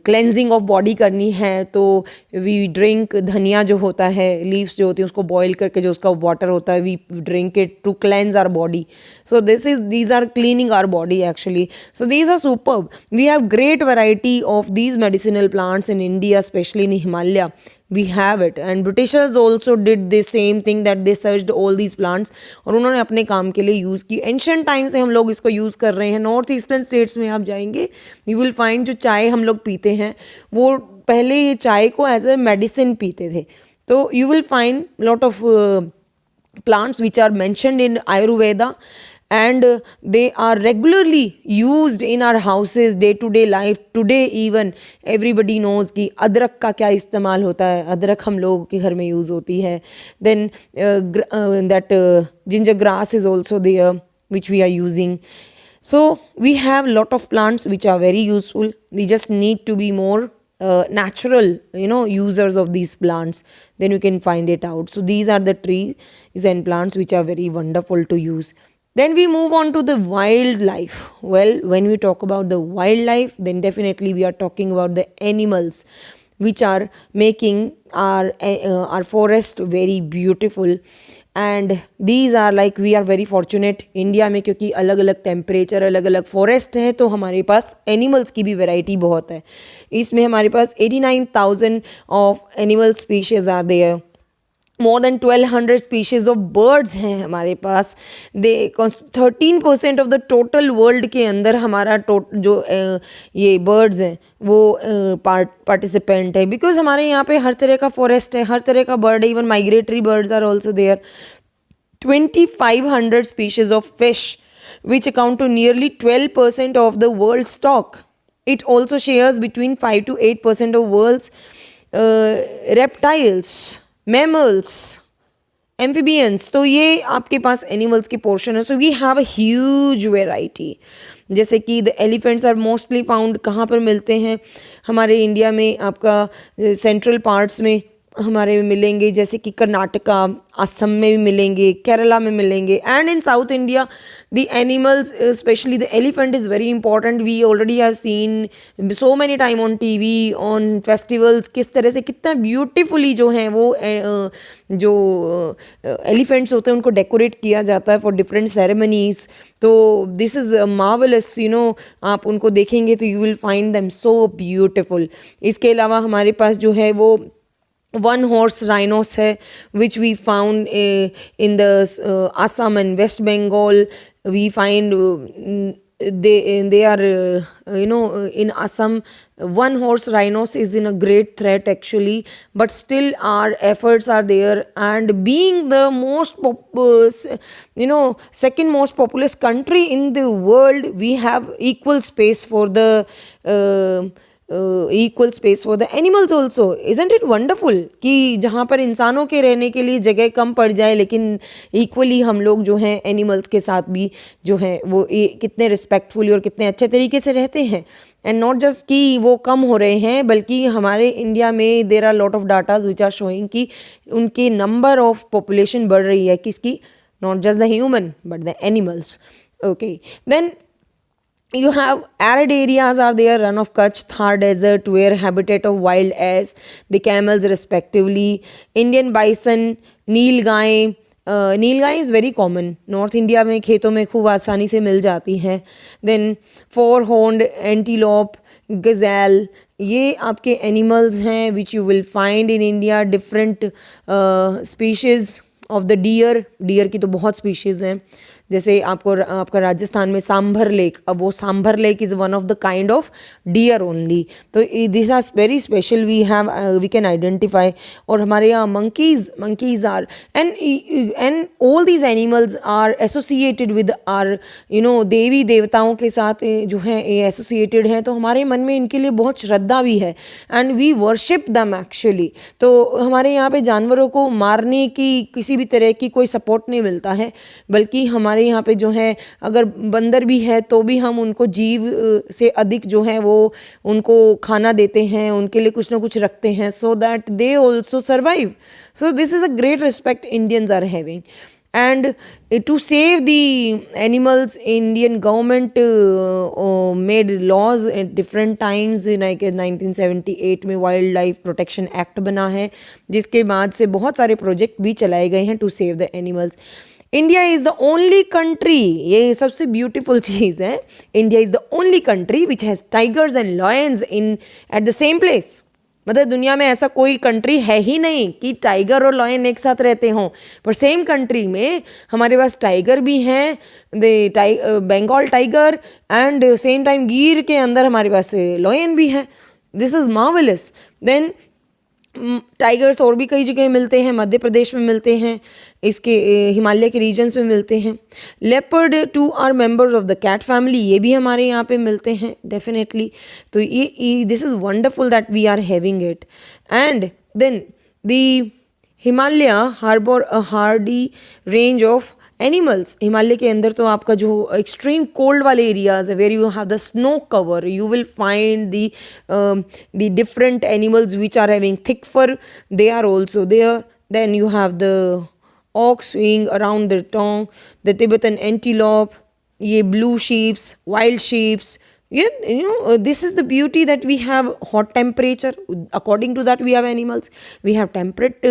क्लेंजिंग ऑफ बॉडी करनी है तो वी ड्रिंक धनिया जो होता है, लीव्स जो होती हैं उसको बॉयल करके जो उसका वाटर होता है, we drink it to cleanse our body. So these are cleaning our body actually. So these are superb. We have great variety of these medicinal plants in India, especially in Himalaya. We have it. And Britishers also did the same thing, that they searched all these plants और उन्होंने अपने काम के लिए use की. Ancient time से हम लोग इसको यूज़ कर रहे हैं. नॉर्थ ईस्टर्न स्टेट्स में आप जाएंगे, यू विल फाइंड जो चाय हम लोग पीते हैं वो पहले ये चाय को एज ए मेडिसिन पीते थे. तो you will find lot of plants which are mentioned in Ayurveda, and they are regularly used in our houses, day to day life. Today even everybody knows कि अदरक का क्या इस्तेमाल होता है. अदरक हम लोगों के घर में यूज़ होती है. Then that ginger grass is also there. which we are using. So we have lot of plants which are very useful. We just need to be more natural, users of these plants. Then you can find it out. So these are the trees and plants which are very wonderful to use. Then we move on to the wildlife. Well, when we talk about the wildlife, then definitely we are talking about the animals which are making our forest very beautiful. And these are like we are very fortunate India में, क्योंकि अलग अलग temperature, अलग अलग forest हैं, तो हमारे पास animals की भी वैरायटी बहुत है. इसमें हमारे पास 89,000 of animal species are there. More than 1200 species of birds हैं हमारे पास. They 13% of the total world के अंदर हमारा जो ये बर्ड्स हैं वो पार्टिसिपेंट है, बिकॉज हमारे यहाँ पे हर तरह का फॉरेस्ट है, हर तरह का बर्ड है. Even migratory birds are also there. 2500 species of fish which account to nearly 12% of the world's stock. It also shares between 5 to 8% of world's reptiles, mammals, amphibians. तो ये आपके पास एनिमल्स की पोर्शन है. So we have a huge variety. जैसे कि the elephants are mostly found कहाँ पर मिलते हैं हमारे इंडिया में, आपका सेंट्रल पार्ट्स में हमारे मिलेंगे, जैसे कि कर्नाटका, असम में भी मिलेंगे, केरला में मिलेंगे. And in south India the animals, specially the elephant is very important. We already have seen so many time on TV, on festivals, किस तरह से कितना ब्यूटीफुली जो हैं वो जो एलिफेंट्स होते हैं उनको डेकोरेट किया जाता है फॉर डिफरेंट सेरेमनीज. तो दिस इज़ मार्वलस, आप उनको देखेंगे तो you will find them so beautiful. इसके अलावा हमारे पास जो है वो one horse rhinos है which we found in the Assam and West Bengal. We find they are in Assam one horse rhinos is in a great threat actually, but still our efforts are there. And being the most second most populous country in the world, we have equal space for the equal space for the animals also. Isn't it wonderful कि जहाँ पर इंसानों के रहने के लिए जगह कम पड़ जाए, लेकिन इक्वली हम लोग जो हैं एनिमल्स के साथ भी जो हैं वो कितने रिस्पेक्टफुली और कितने अच्छे तरीके से रहते हैं. एंड नॉट जस्ट कि वो कम हो रहे हैं, बल्कि हमारे इंडिया में there are lot of datas which are showing कि उनके नंबर ऑफ पॉपुलेशन बढ़ रही है. किसकी? Not just the human but the animals. Okay, then you have arid areas are there, run of Kutch, Thar desert, where habitat of wild ass, the camels respectively, Indian bison, nilgai. Nilgai is very common north India में, खेतों में खूब आसानी से मिल जाती है. Then four horned antelope, gazelle, ये आपके एनिमल्स हैं which you will find in India. Different species of the deer. Deer की तो बहुत स्पीशीज़ हैं. जैसे आपका राजस्थान में सांभर लेक, अब वो Sambhar lake is one of the kind of deer only. तो this are very special we can identify. और हमारे यहाँ monkeys are and all these animals are associated with are देवी देवताओं के साथ जो हैं ये एसोसिएटेड हैं. तो हमारे मन में इनके लिए बहुत श्रद्धा भी है एंड वी वर्शिप दम एक्चुअली. तो हमारे यहाँ पे जानवरों को मारने की किसी भी तरह की कोई सपोर्ट नहीं मिलता है, बल्कि हमारे यहाँ पे जो है अगर बंदर भी है तो भी हम उनको जीव से अधिक जो है वो उनको खाना देते हैं, उनके लिए कुछ ना कुछ रखते हैं, so that they also survive. So this is a great respect Indians are having. And to save the animals, Indian government made laws at different times. Like 1978 में वाइल्ड लाइफ प्रोटेक्शन एक्ट बना है, जिसके बाद से बहुत सारे project भी चलाए गए हैं to save the animals. India is the only country, ये सबसे ब्यूटीफुल चीज़ है, India is the only country which has tigers and lions in at the same place. मतलब दुनिया में ऐसा कोई कंट्री है ही नहीं कि टाइगर और लॉयन एक साथ रहते हों, पर सेम कंट्री में हमारे पास टाइगर भी हैं, Bengal tiger, and same time Gir के अंदर हमारे पास लॉयन भी है. This is marvellous. Then tigers और भी कई जगह मिलते हैं, मध्य प्रदेश में मिलते हैं, इसके हिमालय के रीजन्स में मिलते हैं. Leopard too are members of the cat family, ये भी हमारे यहाँ पे मिलते हैं डेफिनेटली. तो ये this is wonderful that we are having it. And then the Himalaya harbour a hardy range of animals. Himalaya के अंदर तो आपका जो एक्सट्रीम कोल्ड वाले एरियाज है, where you have the snow cover, you will find the different animals which are having thick fur, they are also there. Then you have the ox swing around the tongue, the Tibetan antelope, ये blue sheeps, wild sheeps. Yeah, this is the beauty that we have hot temperature. According to that, we have animals. We have temperate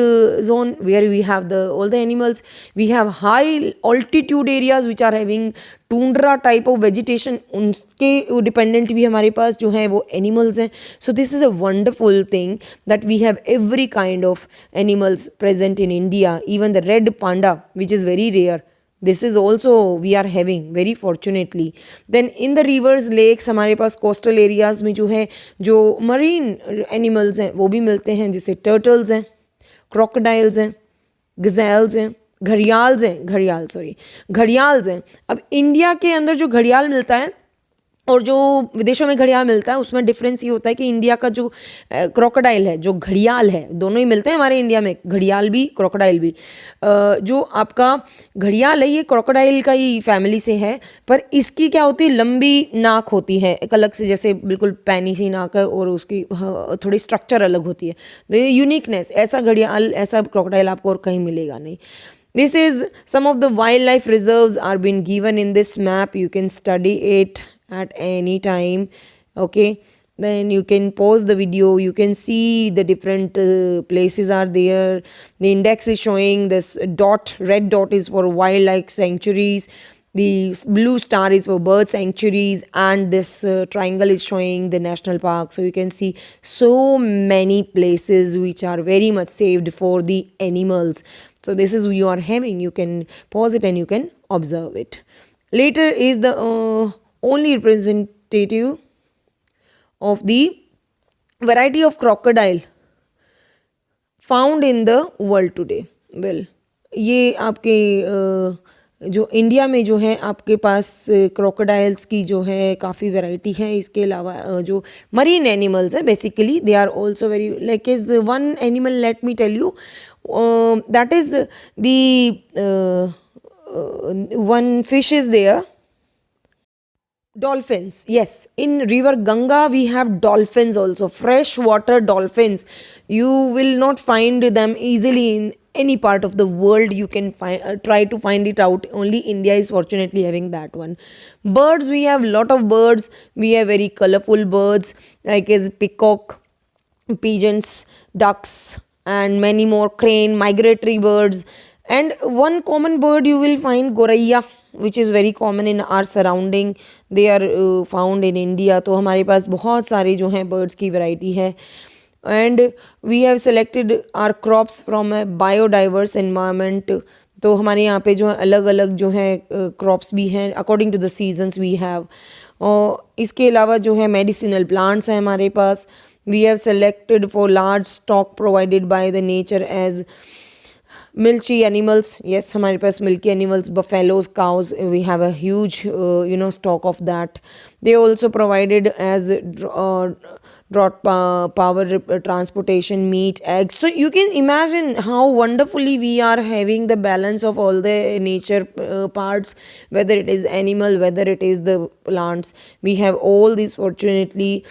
zone where we have all the animals. We have high altitude areas which are having tundra type of vegetation, उनके dependent भी हमारे पास जो है वो animals हैं. So this is a wonderful thing that we have every kind of animals present in India. Even the red panda which is very rare, this is also we are having very fortunately. Then in the rivers lakes हमारे पास coastal areas में जो है जो marine animals हैं वो भी मिलते हैं, जैसे टर्टल्स हैं, क्रोकोडाइल्स हैं, गज़ेल्स हैं, घड़ियाल्स हैं. अब इंडिया के अंदर जो घड़ियाल मिलता है और जो विदेशों में घड़ियाल मिलता है उसमें डिफरेंस ये होता है कि इंडिया का जो क्रोकोडाइल है, जो घड़ियाल है, दोनों ही मिलते हैं हमारे इंडिया में, घड़ियाल भी क्रोकोडाइल भी. जो आपका घड़ियाल है ये क्रोकोडाइल का ही फैमिली से है, पर इसकी क्या होती है, लंबी नाक होती है एक अलग से, जैसे बिल्कुल पैनी सी नाक है और उसकी थोड़ी स्ट्रक्चर अलग होती है. तो ये यूनिकनेस, ऐसा घड़ियाल, ऐसा क्रोकोडाइल आपको और कहीं मिलेगा नहीं. This is some of the wildlife reserves are been given in this map. You can study it at any time. Okay, then you can pause the video, you can see the different places are there. The index is showing this dot, red dot is for wildlife sanctuaries, the blue star is for bird sanctuaries, and this triangle is showing the national park. So you can see so many places which are very much saved for the animals. So this is you are having, you can pause it and you can observe it. Later is the only representative of the variety of crocodile found in the world today. Well, ये आपके जो India में जो है आपके पास crocodiles की जो है काफ़ी वैरायटी है. इसके अलावा जो मरीन एनिमल्स है basically they are also very like is one animal, let me tell you, that is the one fish is there, dolphins. Yes, in river Ganga we have dolphins also, freshwater dolphins. You will not find them easily in any part of the world. You can try to find it out, only India is fortunately having that one. Birds, we have lot of birds. We have very colorful birds like is peacock, pigeons, ducks, and many more, crane, migratory birds. And one common bird you will find, goraiya, which is very common in our surrounding. They are found in India. तो हमारे पास बहुत सारे जो हैं birds की variety है. And we have selected our crops from a biodiverse environment. तो हमारे यहाँ पे जो है अलग अलग जो है crops भी हैं according to the seasons we have. और इसके अलावा जो है medicinal plants हैं हमारे पास. We have selected for large stock provided by the nature as milky animals. Yes, हमारे पास milky animals, buffaloes, cows, we have a huge stock of that. They also provided as drought power transportation, meat, eggs. So you can imagine how wonderfully we are having the balance of all the nature parts, whether it is animal, whether it is the plants. We have all these fortunately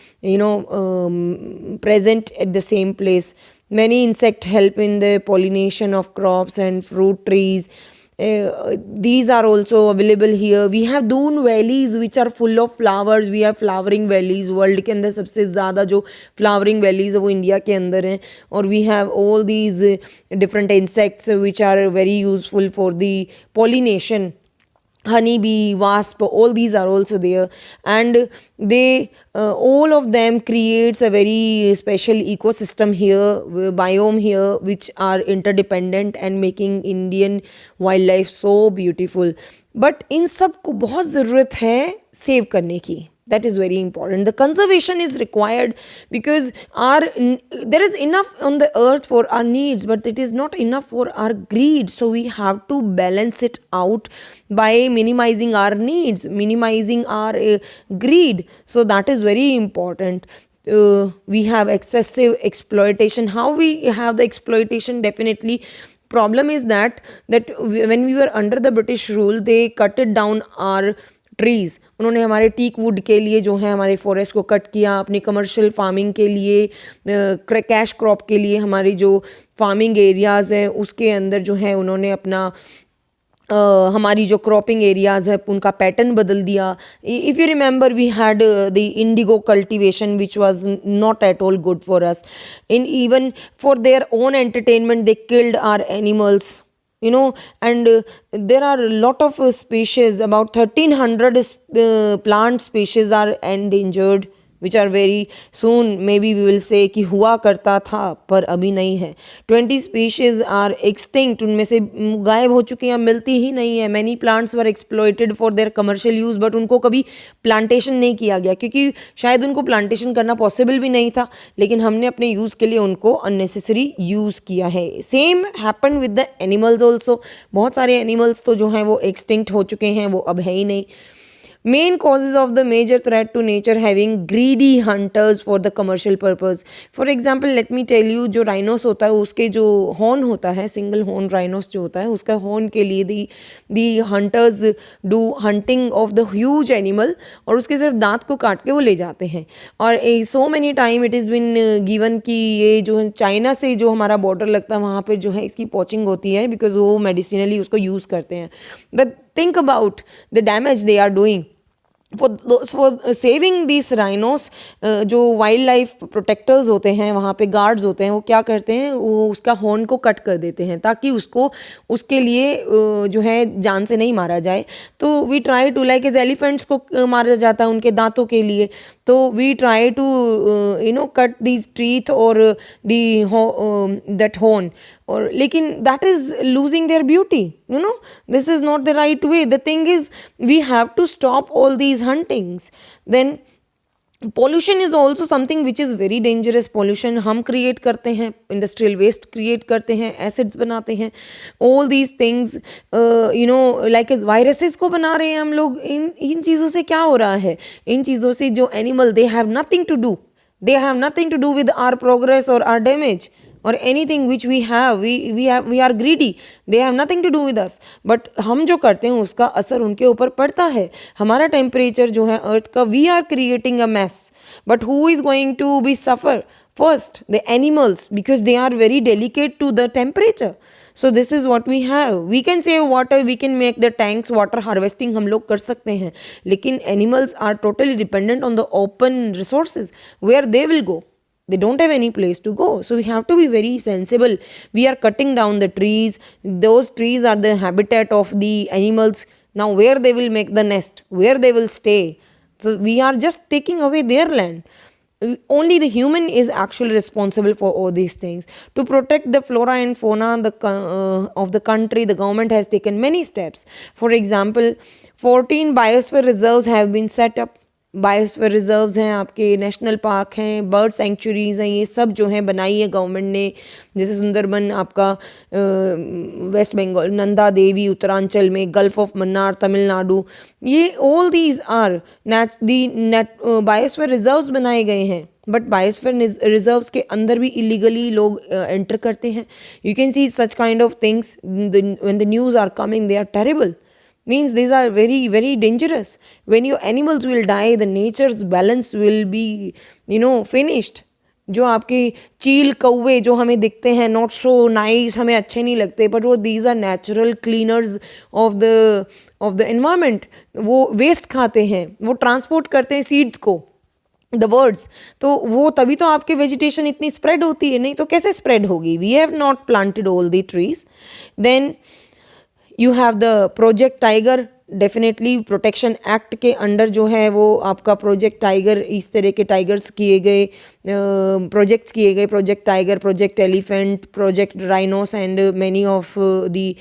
present at the same place. Many insects help in the pollination of crops and fruit trees. These are also available here. We have Doon valleys which are full of flowers. We have flowering valleys. World के अंदर सबसे ज़्यादा जो flowering valleys है वो India के अंदर हैं. और we have all these different insects which are very useful for the pollination. Honeybee, wasp, all these are also there, and they all of them creates a very special ecosystem here, biome here, which are interdependent and making Indian wildlife so beautiful. But इन सब को बहुत ज़रूरत है save करने की. That is very important. The conservation is required because there is enough on the earth for our needs, but it is not enough for our greed. So we have to balance it out by minimizing our needs, minimizing our greed. So that is very important. we have excessive exploitation. How we have the exploitation? Definitely problem is that when we were under the British rule, they cut it down our trees. उन्होंने हमारे teak wood के लिए जो है हमारे forest को cut किया, अपनी कमर्शियल फार्मिंग के लिए, कैश क्रॉप के लिए हमारी जो फार्मिंग एरियाज़ हैं उसके अंदर जो है उन्होंने अपना हमारी जो क्रॉपिंग एरियाज़ है उनका पैटर्न बदल दिया. If you remember we had the indigo cultivation which was not at all good for us. In even for their own entertainment they killed our animals, you know, and there are a lot of species, about 1300 plant species are endangered, which are very soon maybe we will say कि हुआ करता था पर अभी नहीं है. 20 species are extinct, उनमें से गायब हो चुकी हैं, मिलती ही नहीं है. many plants were exploited for their commercial use, but उनको कभी प्लांटेशन नहीं किया गया क्योंकि शायद उनको प्लांटेशन करना पॉसिबल भी नहीं था, लेकिन हमने अपने यूज़ के लिए उनको अननेसेसरी यूज़ किया है. Same happen with the animals also. बहुत सारे एनिमल्स तो जो हैं वो एक्सटिंक्ट हो चुके हैं, वो अब है ही नहीं. Main causes of the major threat to nature having greedy hunters for the commercial purpose. For example, let me tell you, जो राइनोस होता है उसके जो हॉर्न होता है, सिंगल हॉर्न राइनोस जो होता है, उसका हॉर्न के लिए the hunters do hunting of the huge animal, और उसके सिर्फ दांत को काट के वो ले जाते हैं. और सो many time it is been given कि ये जो है चाइना से जो हमारा बॉर्डर लगता है वहाँ पर जो है इसकी पॉचिंग होती है बिकॉज वो मेडिसिनली उसको यूज़ करते हैं. But think about the damage they are doing. For saving these rhinos, जो वाइल्ड लाइफ प्रोटेक्टर्स होते हैं वहाँ पे गार्ड्स होते हैं, वो क्या करते हैं, वो उसका हॉर्न को कट कर देते हैं ताकि उसको उसके लिए जो है जान से नहीं मारा जाए. तो we try to like as elephants को मारा जाता है उनके दांतों के लिए, तो we try to cut these teeth और दी दैट हॉर्न, और लेकिन that is losing their beauty. This is not the right way. The thing is, we have to stop all these huntings. Then pollution is also something which is very dangerous. Pollution हम create करते हैं, industrial waste create करते हैं, acids बनाते हैं, all these things like as viruses को बना रहे हैं हम लोग. इन चीज़ों से क्या हो रहा है? इन चीज़ों से जो animal, they have nothing to do. They have nothing to do with our progress or our damage or anything which we have. We are greedy. They have nothing to do with us. But हम जो करते हैं उसका असर उनके ऊपर पड़ता है. हमारा टेम्परेचर जो है अर्थ का, we are creating a mess. But who is going to be suffer first? The animals, because they are very delicate to the temperature. So this is what we have. We can save water, we can make the tanks, water harvesting हम लोग कर सकते हैं, लेकिन animals are totally dependent on the open resources. Where they will go? They don't have any place to go. So we have to be very sensible. We are cutting down the trees. Those trees are the habitat of the animals. Now where they will make the nest, where they will stay. So we are just taking away their land. Only the human is actually responsible for all these things. To protect the flora and fauna of the country, the government has taken many steps. For example, 14 biosphere reserves have been set up. Biosphere reserves हैं, आपके national park हैं, bird centuries हैं, ये सब जो हैं बनाई है गवर्नमेंट ने. जैसे सुंदरबन आपका वेस्ट बंगाल, नंदा देवी उत्तरांचल में, गल्फ ऑफ मन्नार तमिलनाडु, ये all these are biosphere reserves बनाए गए हैं. बट बायोस्फीयर रिजर्व्स के अंदर भी इलीगली लोग एंटर करते हैं. You can see such kind of things when the news are coming, they are terrible. Means these are very, very dangerous. When your animals will die, the nature's balance will be, finished. जो आपके चील कौवे जो हमें दिखते हैं not so nice, हमें अच्छे नहीं लगते, बट वो these are natural cleaners of the environment. वो वेस्ट खाते हैं, वो ट्रांसपोर्ट करते हैं सीड्स को, द बर्ड्स. तो वो तभी तो आपके वेजिटेशन इतनी स्प्रेड होती है, नहीं तो कैसे स्प्रेड होगी? We have not planted all the trees. Then you have the project tiger. Definitely protection act के अंडर जो है वो आपका प्रोजेक्ट टाइगर, इस तरह के टाइगर्स किए गए, प्रोजेक्ट्स किए गए, project tiger, project elephant, project rhinos, and many of the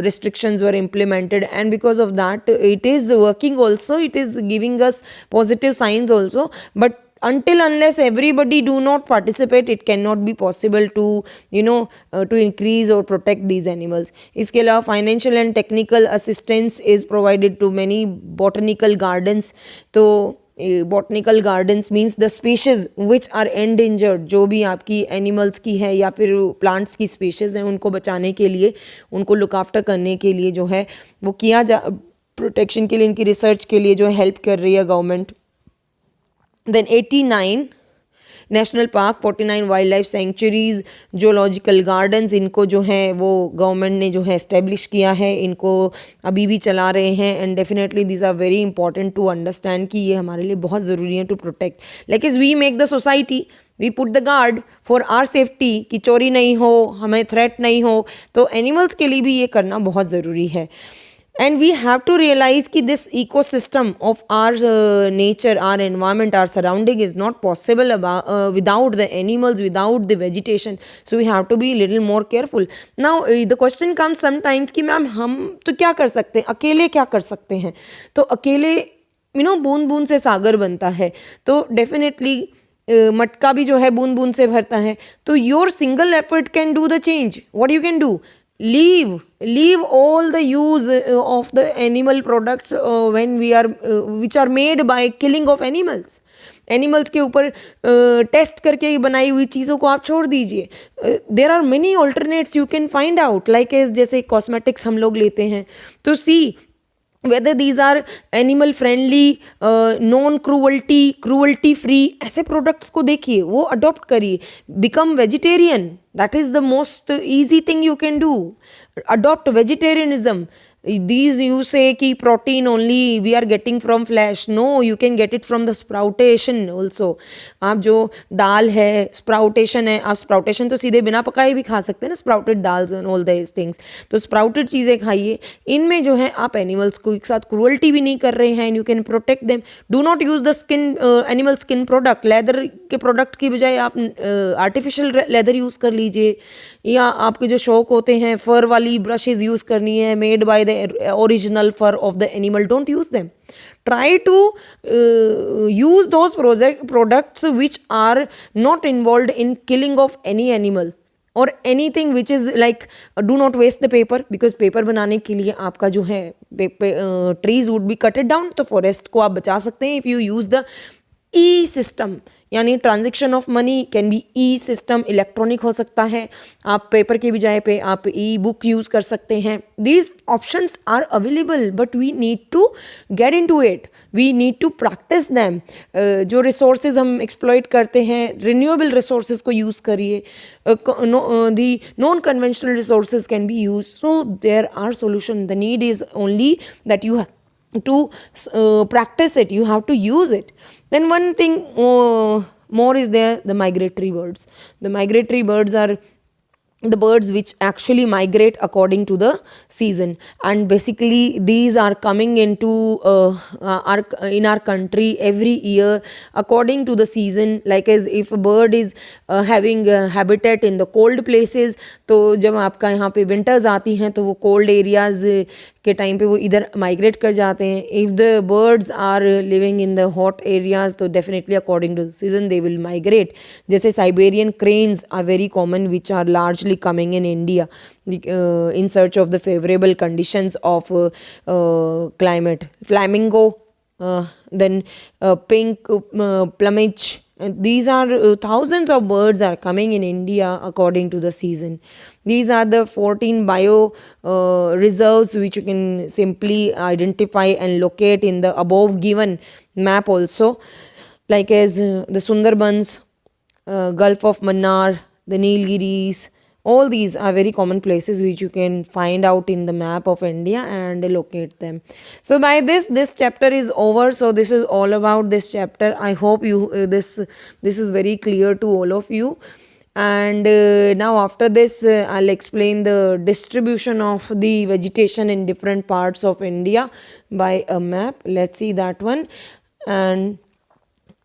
restrictions were implemented, and because of that it is working also, it is giving us positive signs also. But until unless everybody do not participate, it cannot be possible to to increase or protect these animals. इसके अलावा financial and technical assistance is provided to many botanical gardens. तो botanical gardens means the species which are endangered, जो भी आपकी animals की है या फिर प्लांट्स की स्पीशीज हैं उनको बचाने के लिए, उनको लुक आफ्टर करने के लिए जो है वो किया जा, प्रोटेक्शन के लिए, इनकी रिसर्च के लिए जो हेल्प कर रही है government. Then 89 national park, 49 wildlife sanctuaries, zoological gardens, इनको जो है वो गवर्नमेंट ने जो है इस्टेब्लिश किया है, इनको अभी भी चला रहे हैं। And definitely these are very important to understand कि ये हमारे लिए बहुत ज़रूरी है to protect, like is we make the society, we put the guard for our safety, कि चोरी नहीं हो, हमें थ्रेट नहीं हो, तो एनिमल्स के लिए भी ये करना बहुत ज़रूरी है। And we have to realize कि this ecosystem of our nature, our environment, our surrounding is not possible without the animals, without the vegetation. So we have to be little more careful. Now the question comes sometimes कि ma'am हम तो क्या कर सकते हैं, अकेले क्या कर सकते हैं? तो अकेले बूंद बूंद से सागर बनता है, तो डेफिनेटली मटका भी जो है बूंद बूंद से भरता है। तो your single effort can do the change. What you can do? leave all the use of the animal products when we are which are made by killing of animals के ऊपर टेस्ट करके बनाई हुई चीज़ों को आप छोड़ दीजिए। There are many alternates you can find out, like as जैसे कॉस्मेटिक्स हम लोग लेते हैं, तो सी whether these are animal friendly, non cruelty free, ऐसे products को देखिए, वो adopt करिए, become vegetarian, that is the most easy thing you can do, adopt vegetarianism. These you say कि protein only we are getting from flesh, no, you can get it from the sproutation also. आप जो दाल है sproutation है, आप sproutation तो सीधे बिना पकाए भी खा सकते हैं ना, sprouted dals and all these things, तो sprouted चीज़ें खाइए, इनमें जो है आप animals को एक साथ cruelty भी नहीं कर रहे हैं, you can protect them. Do not use the skin animal skin product, leather के product की बजाय आप artificial leather यूज़ कर लीजिए, या आपके जो शौक होते हैं फर वाली ब्रशेज यूज़ करनी है made by the original fur of the animal, don't use them. Try to use those products which are not involved in killing of any animal or anything which is like do not waste the paper, because paper बनाने के लिए आपका जो है trees would be cut it down, तो forest को आप बचा सकते हैं if you use the e-system, यानी transaction of money can be e system, electronic हो सकता है, आप पेपर के बजाय पे आप ई बुक यूज़ कर सकते हैं. These options are available but we need to get into it, we need to practice them. जो रिसोर्सेज हम एक्सप्लॉइट करते हैं, रिन्यूएबल रिसोर्सेज को यूज़ करिए, the non conventional resources can be use, so there are solution. The need is only that you to practice it, you have to use it. Then one thing more is there, the migratory birds. The migratory birds are the birds which actually migrate according to the season, and basically these are coming into our country every year according to the season. Like as if a bird is having a habitat in the cold places, तो जब आपका यहाँ पे winters आती हैं तो वो cold areas के टाइम पे वो इधर माइग्रेट कर जाते हैं. If the birds are living in the hot areas तो definitely according to the season they will migrate. जैसे Siberian cranes are very common which are largely coming in India in search of the favorable conditions of climate. Flamingo, then pink plumage. These are thousands of birds are coming in India according to the season. These are the 14 bio reserves which you can simply identify and locate in the above given map also, like as the Sundarbans, Gulf of Mannar, the Nilgiris. All these are very common places which you can find out in the map of India and locate them. So by this chapter is over. So this is all about this chapter. I hope you this is very clear to all of you. And now after this I'll explain the distribution of the vegetation in different parts of India by a map. Let's see that one, and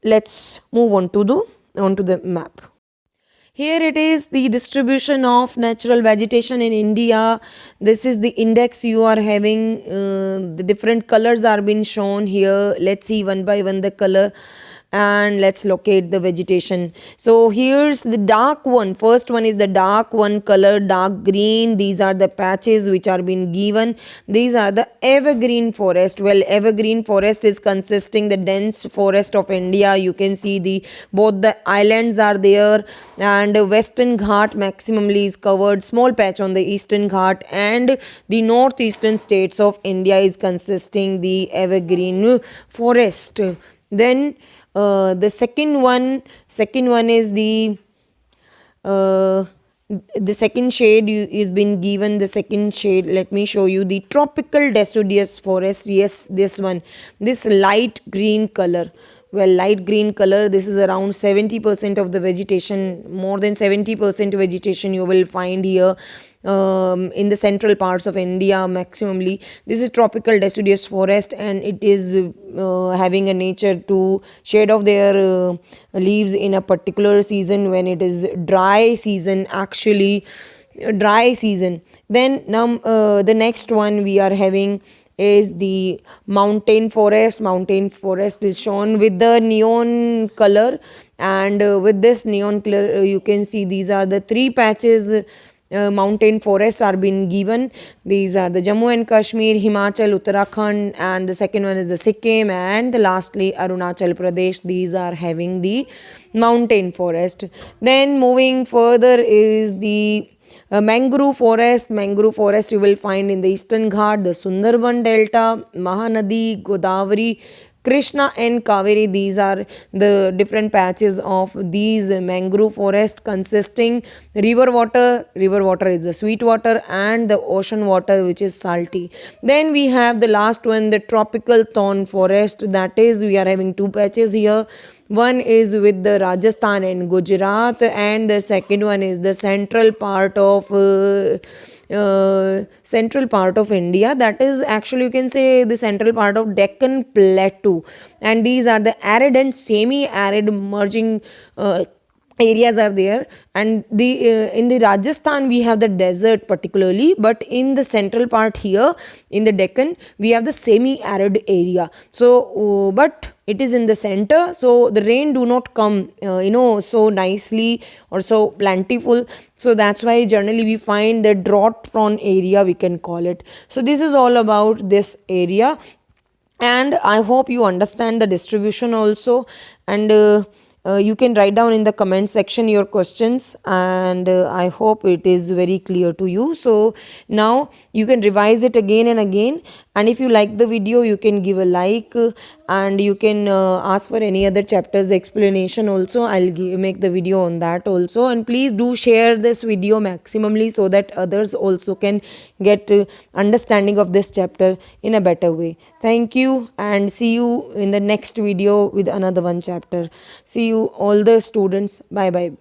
let's move on to the map. Here it is, the distribution of natural vegetation in India. This is the index you are having. The different colors are being shown here. Let's see one by one the color. and let's locate the vegetation. So here's the dark one. First one is the dark one color, dark green. These are the patches which are being given. These are the evergreen forest. Well, evergreen forest is consisting the dense forest of India. You can see the both the islands are there, and Western Ghat maximally is covered. Small patch on the Eastern Ghat, and the northeastern states of India is consisting the evergreen forest. Then the second one is uh, the second shade is been given. The second shade, let me show you, the tropical deciduous forest. Yes, this one, this light green color. Well, light green color, this is around 70% of the vegetation. More than 70% vegetation you will find here in the central parts of India maximally. This is tropical deciduous forest, and it is having a nature to shed off their leaves in a particular season when it is dry season, actually dry season. Then the next one we are having is the mountain forest. Mountain forest is shown with the neon color, and with this neon color you can see these are the three patches. Mountain forest are being given. These are the Jammu and Kashmir, Himachal, Uttarakhand, and the second one is the Sikkim, and lastly Arunachal Pradesh. These are having the mountain forest. Then moving further is the mangrove forest. Mangrove forest you will find in the Eastern Ghat, the Sundarban Delta, Mahanadi, Godavari, Krishna and Kaveri. These are the different patches of these mangrove forest, consisting river water is the sweet water, and the ocean water which is salty. Then we have the last one, the tropical thorn forest. That is, we are having two patches here. One is with the Rajasthan and Gujarat, and the second one is the central part of India. That is, actually you can say, the central part of Deccan Plateau, and these are the arid and semi-arid merging areas are there. And the in the Rajasthan we have the desert particularly, but in the central part here in the Deccan we have the semi-arid area. So but it is in the center, so the rain do not come so nicely or so plentiful. So that's why generally we find the drought prone area, we can call it. So this is all about this area, and I hope you understand the distribution also. And you can write down in the comment section your questions, and I hope it is very clear to you. So now you can revise it again and again, and if you like the video you can give a like, and you can ask for any other chapters explanation also. I'll make the video on that also. And please do share this video maximally so that others also can get understanding of this chapter in a better way. Thank you, and see you in the next video with another one chapter. See you all the students. Bye bye.